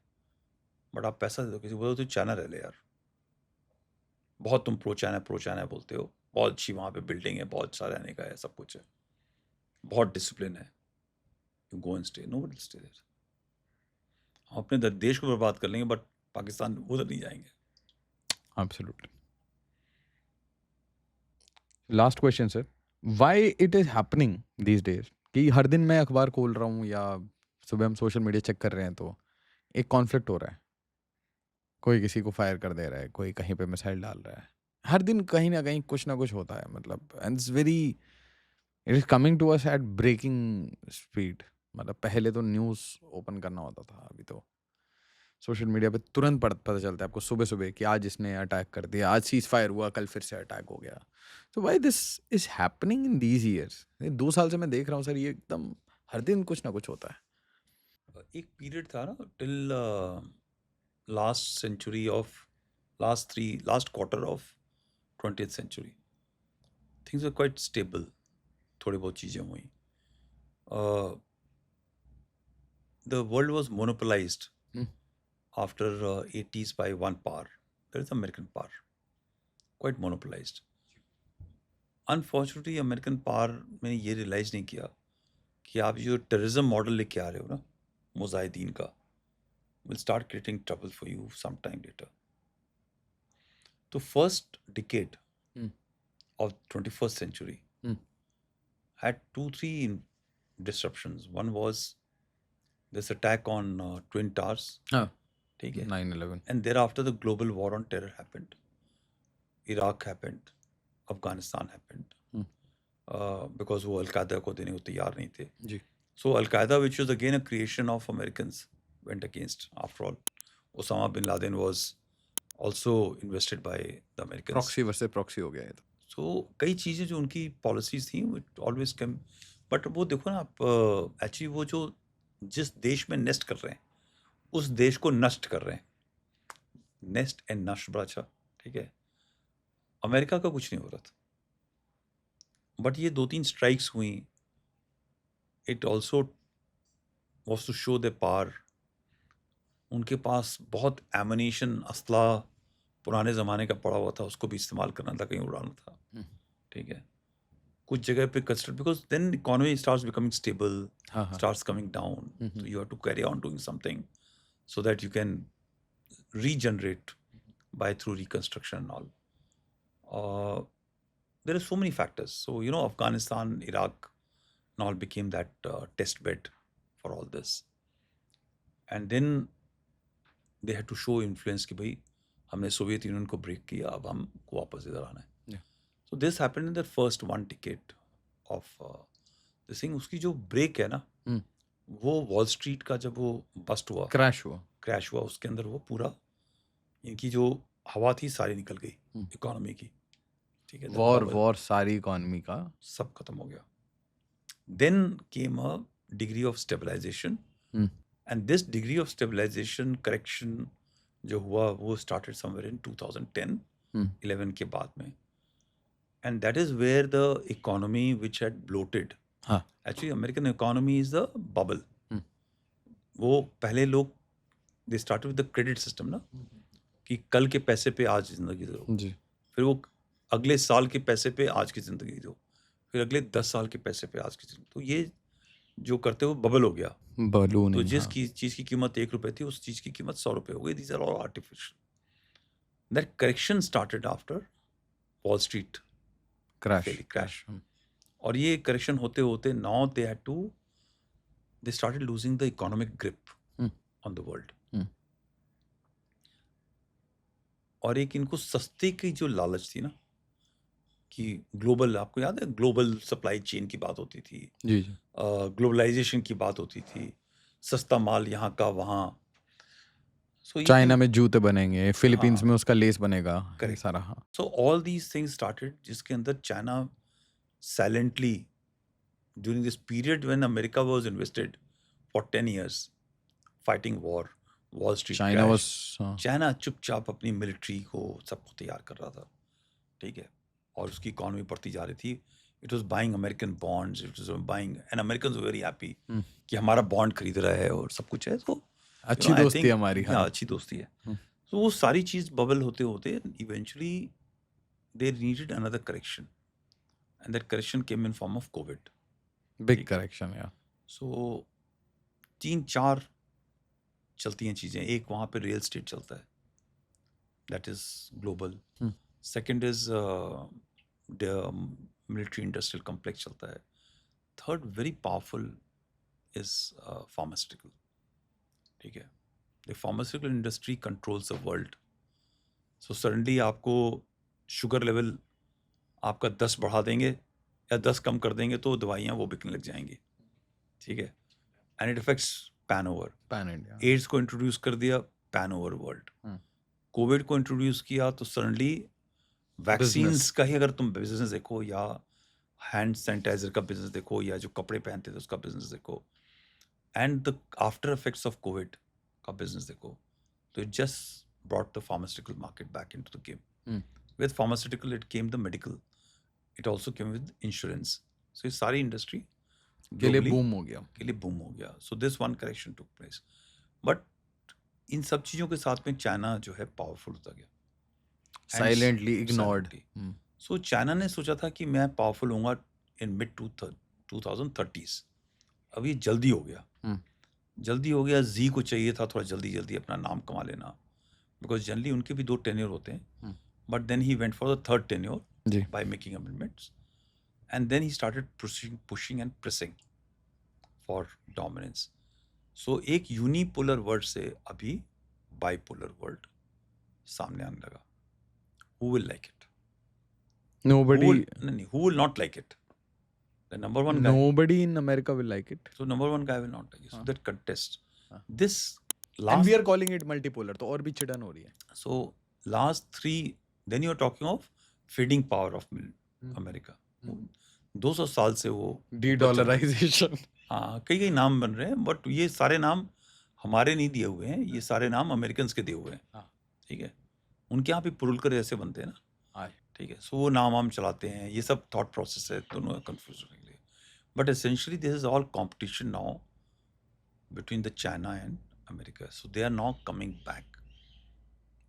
बट आप पैसा दे दो किसी, बोलो तो चाइना रह ले यार, बहुत तुम प्रो चाइना बोलते हो, बहुत अच्छी वहाँ पे बिल्डिंग है, बहुत अच्छा रहने का है, सब कुछ है, बहुत डिसिप्लिन है, you go and stay, nobody stay there. हम अपने देश को बर्बाद कर लेंगे, बट पाकिस्तान उधर नहीं जाएंगे। Absolutely. Last question sir, why it is happening these days कि हर दिन मैं अखबार खोल रहा हूँ या सुबह हम सोशल मीडिया चेक कर रहे हैं तो एक कॉन्फ्लिक्ट हो रहा है, कोई किसी को फायर कर दे रहा है, कोई कहीं पे मिसाइल डाल रहा है, हर दिन कहीं ना कहीं कुछ ना कुछ होता है, मतलब and it's very, it is coming to us at breaking speed. मतलब पहले तो न्यूज़ ओपन करना होता था, अभी तो सोशल मीडिया पे तुरंत पता चलता है आपको सुबह सुबह कि आज इसने अटैक कर दिया, आज सीज फायर हुआ, कल फिर से अटैक हो गया। तो why this is happening in these years? 2 साल से मैं देख रहा हूँ सर, ये एकदम हर दिन कुछ ना कुछ होता है। एक पीरियड था ना till last century of last quarter of 20th century, things are quite stable, थोड़ी बहुत चीज़ें हुई। The world was monopolised after 80s by one power. There is American power, quite monopolized. Unfortunately, American power में ये realise नहीं किया कि आप जो टेररिज्म मॉडल लेके आ रहे हो ना मुजाहिदीन का, will start creating trouble for you sometime later. तो first decade of 21st century had 2-3 disruptions. One was this attack on Twin Towers. ठीक है, 9/11, and thereafter the global war on terror happened. Iraq happened, Afghanistan happened, because वो al Qaeda को देने को तैयार नहीं थे. जी. So Al-Qaeda, which was again a creation of Americans, went against. After all, Osama bin Laden was also invested by the Americans. Proxy versus proxy हो गया ये तो. So कई चीज़ें जो उनकी पॉलिसीज थी, it always came. बट वो देखो ना आप, एक्चुअली वो जो जिस देश में नेस्ट कर रहे हैं उस देश को नष्ट कर रहे हैं. नेस्ट एंड नष्ट बड़ा अच्छा, ठीक है. अमेरिका का कुछ नहीं हो रहा था, बट ये 2-3 स्ट्राइक्स हुई. It also was to show the power. उनके पास बहुत एमुनेशन, असला पुराने ज़माने का पड़ा हुआ था, उसको भी इस्तेमाल करना था, कहीं उड़ाना था. ठीक है. कुछ जगह पे construct, because then economy starts becoming stable, starts coming down. So you have to carry on doing something so that you can regenerate by through reconstruction and all. There are so many factors. So, you know, Afghanistan, Iraq and all became that test bed for all this. And then they had to show influence कि भाई हमने Soviet union को break किया, अब हमको वापस इधर आना है. So this happened in the first one decade of this thing. उसकी जो ब्रेक है ना, वो वॉल स्ट्रीट का जब वो बस्ट हुआ, क्रैश हुआ, उसके अंदर वो पूरा इनकी जो हवा थी सारी निकल गई इकोनॉमी की. ठीक है. वॉर सारी इकोनॉमी का सब खत्म हो गया. Then came a degree of stabilization. And this degree of stabilization correction जो हुआ वो started somewhere in 2010-11 के बाद में. And that is where the economy which had bloated. Actually, American economy is the bubble. वो पहले लोग they started with the credit system ना, कि कल के पैसे पे आज जिंदगी दो. फिर वो अगले साल के पैसे पे आज की जिंदगी दो. फिर अगले 10 साल के पैसे पे आज की जिंदगी. तो ये जो करते हो बबल हो गया. बलून. तो जिस चीज की कीमत 1 रुपए थी, उस चीज की कीमत 100 रुपए हो गई. These are all artificial. That correction started after Wall Street crash. और ये करेक्शन होते होते now they started losing the economic grip on the world. और एक इनको सस्ते की जो लालच थी ना, कि ग्लोबल, आपको याद है ग्लोबल सप्लाई चेन की बात होती थी, ग्लोबलाइजेशन की बात होती थी, सस्ता माल यहाँ का वहाँ. चाइना में जूते बनेंगे, फिलीपींस में उसका लेस बनेगा, सारा. सो ऑल दीज थिंग्स स्टार्टेड, जिसके अंदर China silently during this period when America was invested for 10 years fighting war, wall street, China चुपचाप अपनी मिलिट्री को सबको तैयार कर रहा था. ठीक है. और उसकी इकोनॉमी बढ़ती जा रही थी. It was buying American bonds, it was buying, and Americans were very happy कि हमारा बॉन्ड खरीद रहा है और सब कुछ है. तो अच्छी दोस्ती है हमारी. अच्छी दोस्ती है. तो वो सारी चीज बबल होते होते eventually they needed another correction, and that correction came in form of Covid. Big correction. या सो 3-4 चलती हैं चीजें. एक वहाँ पे रियल एस्टेट चलता है, that is global. Second is military industrial complex चलता है. Third very powerful is pharmaceutical. ठीक है. The pharmaceutical industry controls the world. So suddenly आपको शुगर लेवल आपका 10 बढ़ा देंगे या 10 कम कर देंगे तो दवाइयाँ वो बिकने लग जाएंगी. ठीक है. And it affects pan over. AIDS को इंट्रोड्यूस कर दिया, पैन ओवर वर्ल्ड. कोविड को इंट्रोड्यूस किया तो सडनली वैक्सीन्स का ही अगर तुम बिजनेस देखो, या हैंड सैनिटाइजर का बिजनेस देखो, या जो कपड़े पहनते थे उसका बिजनेस देखो, and the after effects of Covid का बिजनेस देखो, तो it just brought the pharmaceutical market back into the game. With pharmaceutical it came the medical, it also came with insurance. So ये सारी इंडस्ट्री के लिए boom हो गया. So this one correction took place. But इन सब चीज़ों के साथ में चाइना जो है पावरफुल होता गया, साइलेंटली इग्नोर्ड. सो चाइना ने सोचा था कि मैं पावरफुल होऊंगा इन मिड 2030s. अब ये जल्दी हो गया. जी को चाहिए था थोड़ा जल्दी अपना नाम कमा लेना, बिकॉज जनरली उनके भी 2 टेन्योर होते हैं. But then he went for the 3rd tenure by making amendments, and then he started pushing and pressing for dominance. So एक यूनिपोलर वर्ल्ड से अभी बाइपोलर वर्ल्ड सामने आने लगा. Who will like it? Nobody. Who will not like it? The number one guy. Nobody in America will like it. So number one guy will not like it. So that contest. This And last. we are calling it multipolar. तो और भी चिड़न हो रही है. So last 3, then you are talking of feeding power of America. 200 साल से वो De-dollarization. हाँ, कई नाम बन रहे हैं, बट ये सारे नाम हमारे नहीं दिए हुए हैं, ये सारे नाम अमेरिकन्स के दिए हुए हैं. ठीक है, उनके यहाँ भी पुरुलकर ऐसे बनते हैं ना. ठीक है, सो वो नाम हम चलाते हैं, ये सब थॉट प्रोसेस है, दोनों कंफ्यूज होने के लिए. But essentially this is all competition now between the China and America. So they are now coming back.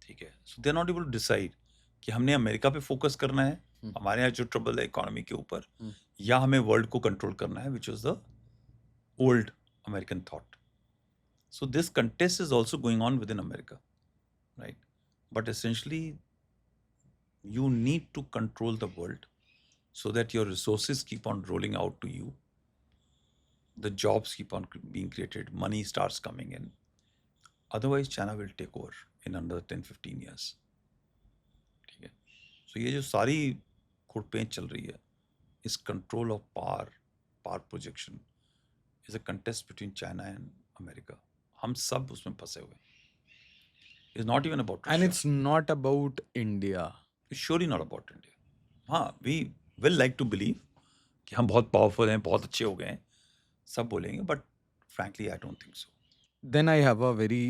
ठीक है, so they are not able to decide कि हमने अमेरिका पे फोकस करना है, हमारे यहाँ जो ट्रबल है इकोनॉमी के ऊपर, या हमें वर्ल्ड को कंट्रोल करना है, which is the old American thought. So this contest is also going on within America, right? But essentially, you need to control the world so that your resources keep on rolling out to you. The jobs keep on being created, money starts coming in. Otherwise, China will take over in another 10-15 years. ठीक है? So ये जो सारी खुरपेंच चल रही है, is control of power projection. is a contest between China and America. हम सब उसमें फंसे हुए हैं. It's not even about Russia. And it's not about India. It's surely not about India. हाँ, we will like to believe कि हम बहुत powerful हैं, बहुत अच्छे हो गए हैं, सब बोलेंगे, but frankly I don't think so. Then I have a very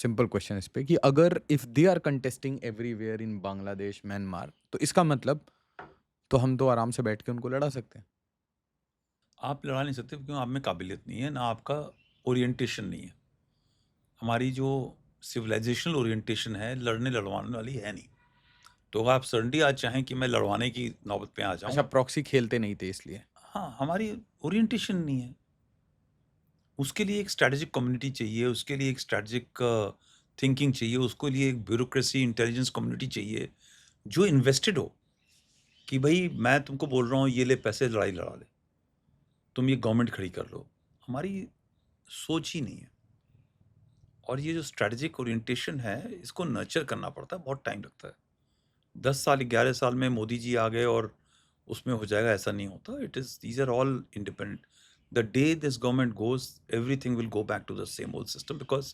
simple question इस पे कि अगर if they are contesting everywhere in Bangladesh, Myanmar, तो इसका मतलब तो हम तो आराम से बैठ के उनको लड़ा सकते हैं. आप लड़ा नहीं सकते क्योंकि आप में काबिलियत नहीं है, ना आपका ओरिएंटेशन नहीं है. हमारी जो सिविलाइजेशनल ओरिएंटेशन है लड़ने लड़वाने वाली है नहीं. तो अगर आप सडनली आज चाहें कि मैं लड़वाने की नौबत पे आ जाऊं. अच्छा, प्रॉक्सी खेलते नहीं थे इसलिए. हाँ, हमारी ओरिएंटेशन नहीं है. उसके लिए एक स्ट्रैटेजिक कम्युनिटी चाहिए, उसके लिए एक स्ट्रैटेजिक थिंकिंग चाहिए, उसके लिए एक ब्यूरोक्रेसी इंटेलिजेंस कम्युनिटी चाहिए जो इन्वेस्टेड हो कि भाई मैं तुमको बोल रहा हूँ ये ले पैसे, लड़ाई लड़ा ले, तुम ये गवर्नमेंट खड़ी कर लो. हमारी सोच ही नहीं है. और ये जो स्ट्रैटेजिक ओरिएंटेशन है इसको नर्चर करना पड़ता है, बहुत टाइम लगता है. 10 साल 11 साल में मोदी जी आ गए और उसमें हो जाएगा, ऐसा नहीं होता. It is these are all independent. The day this government goes, everything will go back to the same old system, because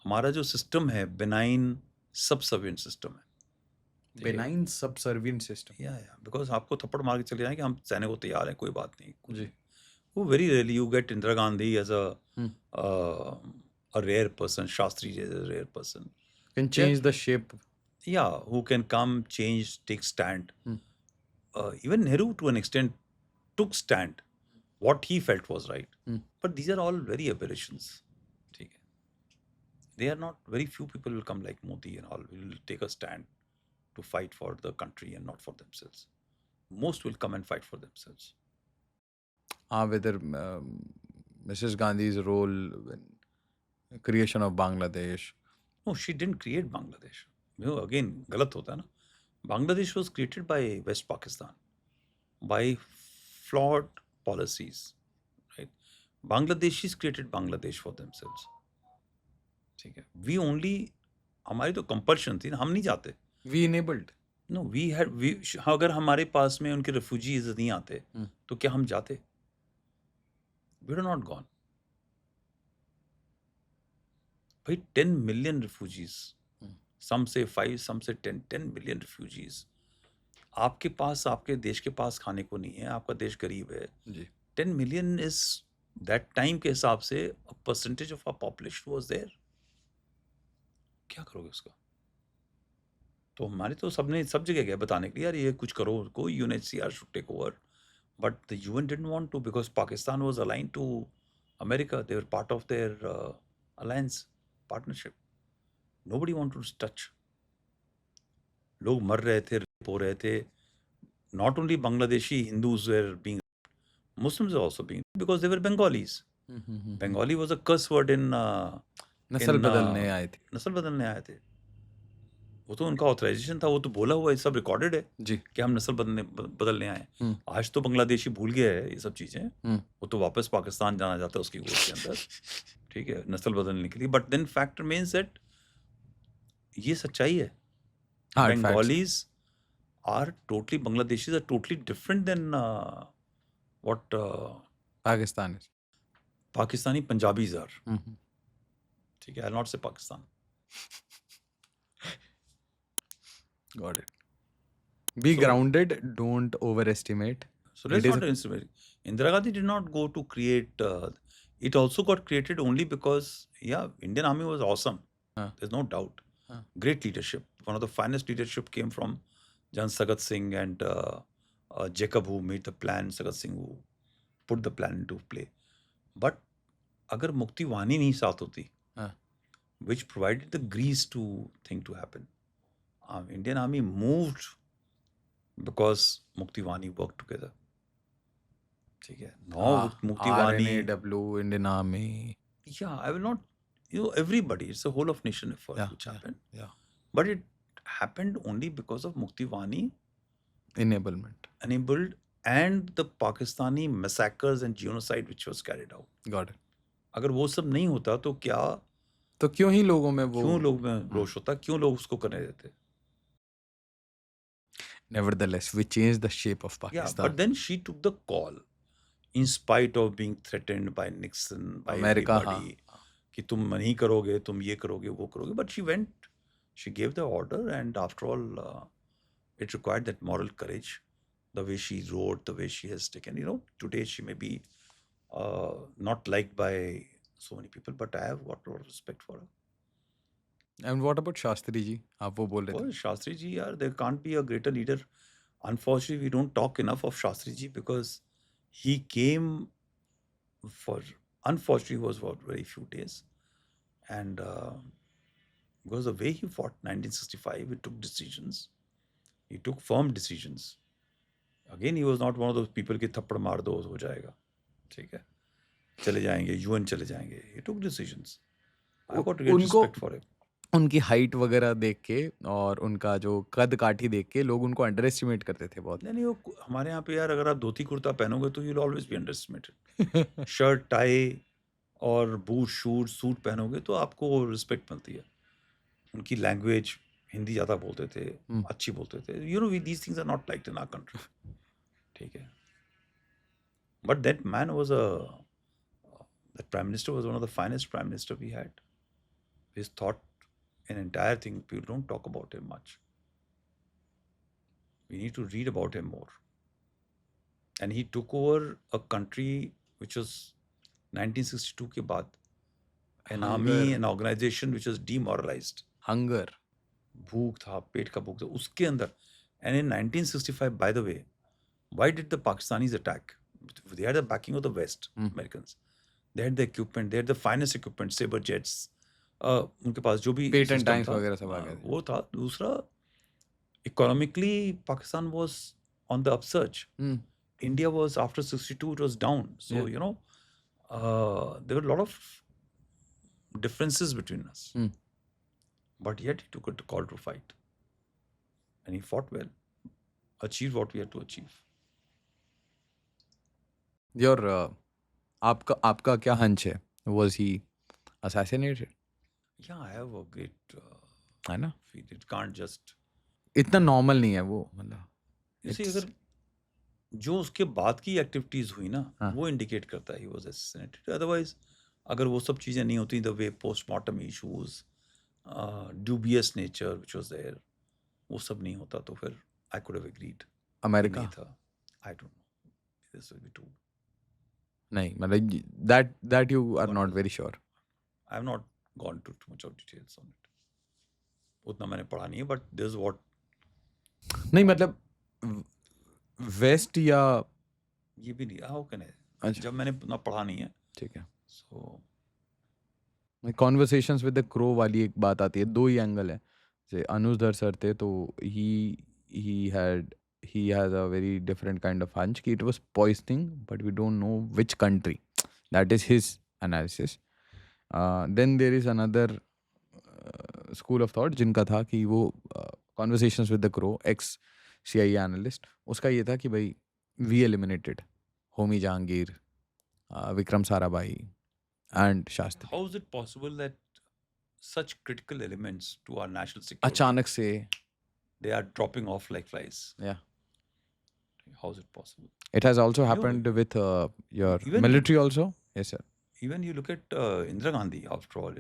हमारा जो सिस्टम है बेनाइन सबसर्विएंट सिस्टम है. Benign subservient system. या बिकॉज आपको थप्पड़ मार के चले जाएंगे, हम सहने को तैयार हैं, कोई बात नहीं. जी. वो very rarely you get Indira Gandhi as a rare person, Shastri is a rare person. Can change the shape. Yeah, who can come, change, take stand. Even Nehru to an extent took stand. What he felt was right. But these are all very aberrations. Okay. They are not, very few people will come like Modi and all, will take a stand to fight for the country and not for themselves. Most will come and fight for themselves. Whether Mrs. Gandhi's role in creation of Bangladesh. No, she didn't create Bangladesh. Again, galat hota na. Bangladesh was created by West Pakistan by flawed policies. Right? Bangladeshis created Bangladesh for themselves. ठीक है. We only, हमारी तो compulsion थी ना, हम नहीं जाते. We enabled. No, अगर हमारे पास में उनके रेफ्यूजीज नहीं आते तो क्या हम जाते? We are not gone. भाई 10 million refugees. Some say 5, some say 10 million refugees. आपके पास, आपके देश के पास खाने को नहीं है, आपका देश गरीब है. जी. 10 million is that time के हिसाब से a percentage of our population was there. क्या करोगे उसका? तो हमारे तो सबने सब जगह गए बताने के लिए यार ये कुछ करो, कोई UNHCR should take over. But the UN didn't want to because Pakistan was aligned to America. They were part of their alliance, partnership. Nobody wanted to touch. लोग मर रहे थे, रेप हो रहे थे. Not only Bangladeshi Hindus were being raped, Muslims were also being raped because they were Bengalis. Bengali was a curse word in नस्ल बदलने आए थे. नस्ल बदलने आए थे. वो तो उनका ऑथराइजेशन था, वो तो बोला हुआ है, सब रिकॉर्डेड है जी कि हम नस्ल बदलने आए. आज तो बांग्लादेशी भूल गया है ये सब चीजें. वो तो वापस पाकिस्तान जाना चाहता है उसकी गोद के अंदर. ठीक है, नस्ल बदलने के लिए. But then fact means that ये सच्चाई है. Bengalis are totally, Bangladeshis are totally different than what Pakistan is. Pakistani Punjabis are. Mhm. ठीक है, I'll not say Pakistan. Got it. Be So- grounded. Don't overestimate. So let's It is not instrument. Indira Gandhi did not go to create. It also got created only because, yeah, Indian Army was awesome. There's no doubt. Great leadership. One of the finest leadership came from Jan Sagat Singh and Jacob, who made the plan. Sagat Singh, who put the plan into play. But अगर मुक्ति वाहिनी नहीं साथ होती, which provided the grease to thing to happen, Indian Army moved because Mukti Wani worked together. ठीक है. Now Mukti Wani, RNAW, Indian Army. yeah, I will not, everybody, it's a whole of nation effort which happened. Yeah. But it happened only because of Mukti Wani Enablement. enabled and the Pakistani massacres and genocide which was carried out. Got it. अगर वो सब नहीं होता तो क्या, तो क्यों ही लोगों में वो, क्यों लोग में रोष होता, क्यों लोग उसको करने देते? Nevertheless, we changed the shape of Yeah, Pakistan. but then she took the call in spite of being threatened by Nixon, by America, everybody, कि तुम नहीं करोगे, तुम ये करोगे, वो करोगे. But she went, she gave the order, and after all, it required that moral courage, the way she wrote, the way she has taken. Today she may be not liked by so many people, but I have got a lot of respect for her. And what about Shastri ji? आप वो बोल रहे थे. Well, Shastri ji, there can't be a greater leader. Unfortunately, we don't talk enough of Shastri ji because he came for, unfortunately, was for very few days. And because the way he fought 1965, he took decisions. He took firm decisions. Again, he was not one of those people कि थप्पड़ मार दो हो जाएगा, ठीक है, चले जाएंगे, UN चले जाएंगे. He took decisions. I got great respect for him. उनकी हाइट वगैरह देख के और उनका जो कद काठी देख के लोग उनको अंडर एस्टिमेट करते थे बहुत. नहीं, वो हमारे यहाँ पे यार, अगर आप धोती कुर्ता पहनोगे तो you will always be under estimated. Shirt tie और बूट शूट सूट पहनोगे तो आपको रिस्पेक्ट मिलती है. उनकी लैंग्वेज, हिंदी ज़्यादा बोलते थे, अच्छी बोलते थे. These things are not like in our country. ठीक है. But that man was that prime minister was one of the finest prime minister we had. His thought an entire thing, people don't talk about him much. We need to read about him more. And he took over a country which was 1962 के बाद an army, an organization which was demoralized. Hunger. भूख था, पेट का भूख था उसके अंदर. And in 1965, by the way, why did the Pakistanis attack? They had the backing of the West, Americans. They had the equipment, they had the finest equipment, saber jets. उनके पास जो भी पेटेंट टैंक्स वगैरह सब आ गए थे. वो था. दूसरा, economically Pakistan was on the upsurge. India was after 62 it was down. So there were lot of differences between us. But yet he took a call to fight. And he fought well. Achieved what we had to achieve. Your आपका क्या hunch है? Was he assassinated? Yeah, I have a great है ना? feel. It can't just. इतना normal नहीं है वो, मतलब. जैसे अगर जो उसके बाद की एक्टिविटीज हुई ना, वो इंडिकेट करता है he was assassinated. Otherwise, अगर वो सब चीज़ें नहीं होती, the way postmortem issues, dubious nature which was there, वो सब नहीं होता तो फिर I could have agreed. America नहीं था. I don't know. This will be too. नहीं, मतलब that you are not very sure. I have not gone to too much of details on it. उतना मैंने पढ़ा नहीं है, but this is what. नहीं, मतलब वेस्ट या ये भी नहीं. How can I? अच्छा. जब मैंने उतना पढ़ा नहीं है. ठीक है. So conversations with the crow वाली एक बात आती है. दो ही एंगल है. जैसे अनुज धर सर थे तो he has a very different kind of hunch कि it was poisoning, but we don't know which country. That is his analysis. Then there is another school of thought जिनका था कि वो conversations with the crow, ex CIA analyst, उसका ये था कि भाई we eliminated Homi Jahangir, Vikram Sarabhai and Shastri. how is it possible that such critical elements to our national security अचानक से they are dropping off like flies? Yeah. How is it possible? It has also You know, happened with your even military also. Yes, sir. even you look at Indira Gandhi, after all,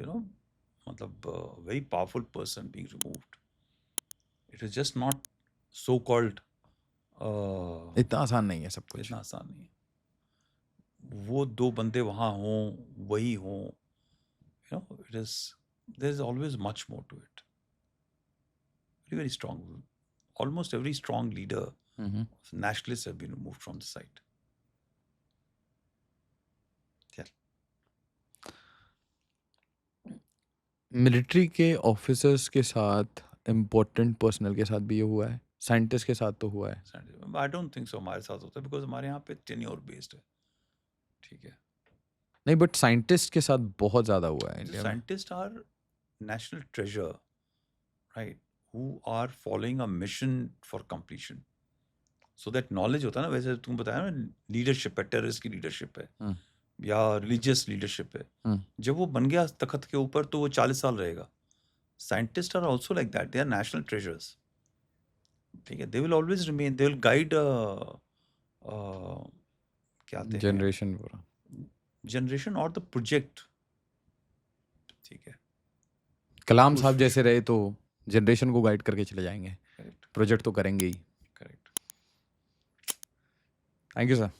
matlab, very powerful person being removed. It is just not so-called इतना आसान नहीं है सब कुछ. इतना आसान नहीं है. वो दो बंदे वहाँ हों, वही हों, there is always much more to it. Very, very strong. Almost every strong leader, nationalists have been removed from the site. Military के ऑफिसर्स के साथ, इम्पोर्टेंट पर्सनल के साथ भी ये हुआ है. साइंटिस्ट के साथ तो हुआ है. आई डोंट थिंक सो हमारे साथ होता है, बिकॉज हमारे यहाँ पे टेन्योर बेस्ड है. ठीक है. नहीं, बट साइंटिस्ट के साथ बहुत ज़्यादा हुआ है इंडिया में. Scientist are national treasure, right, who are following a mission for completion. So that knowledge होता है ना, वैसे तुम बताया ना, लीडरशिप है, टेररिस्ट की लीडरशिप है या रिलीजियस लीडरशिप है. जब वो बन गया तख्त के ऊपर तो वो 40 साल रहेगा. Scientist are also like that, they are national treasures. ठीक है. They will always remain, they will guide क्या जनरेशन और द प्रोजेक्ट. ठीक है. कलाम साहब जैसे रहे तो जनरेशन को गाइड करके चले जाएंगे. प्रोजेक्ट तो करेंगे ही. करेक्ट. Thank you sir.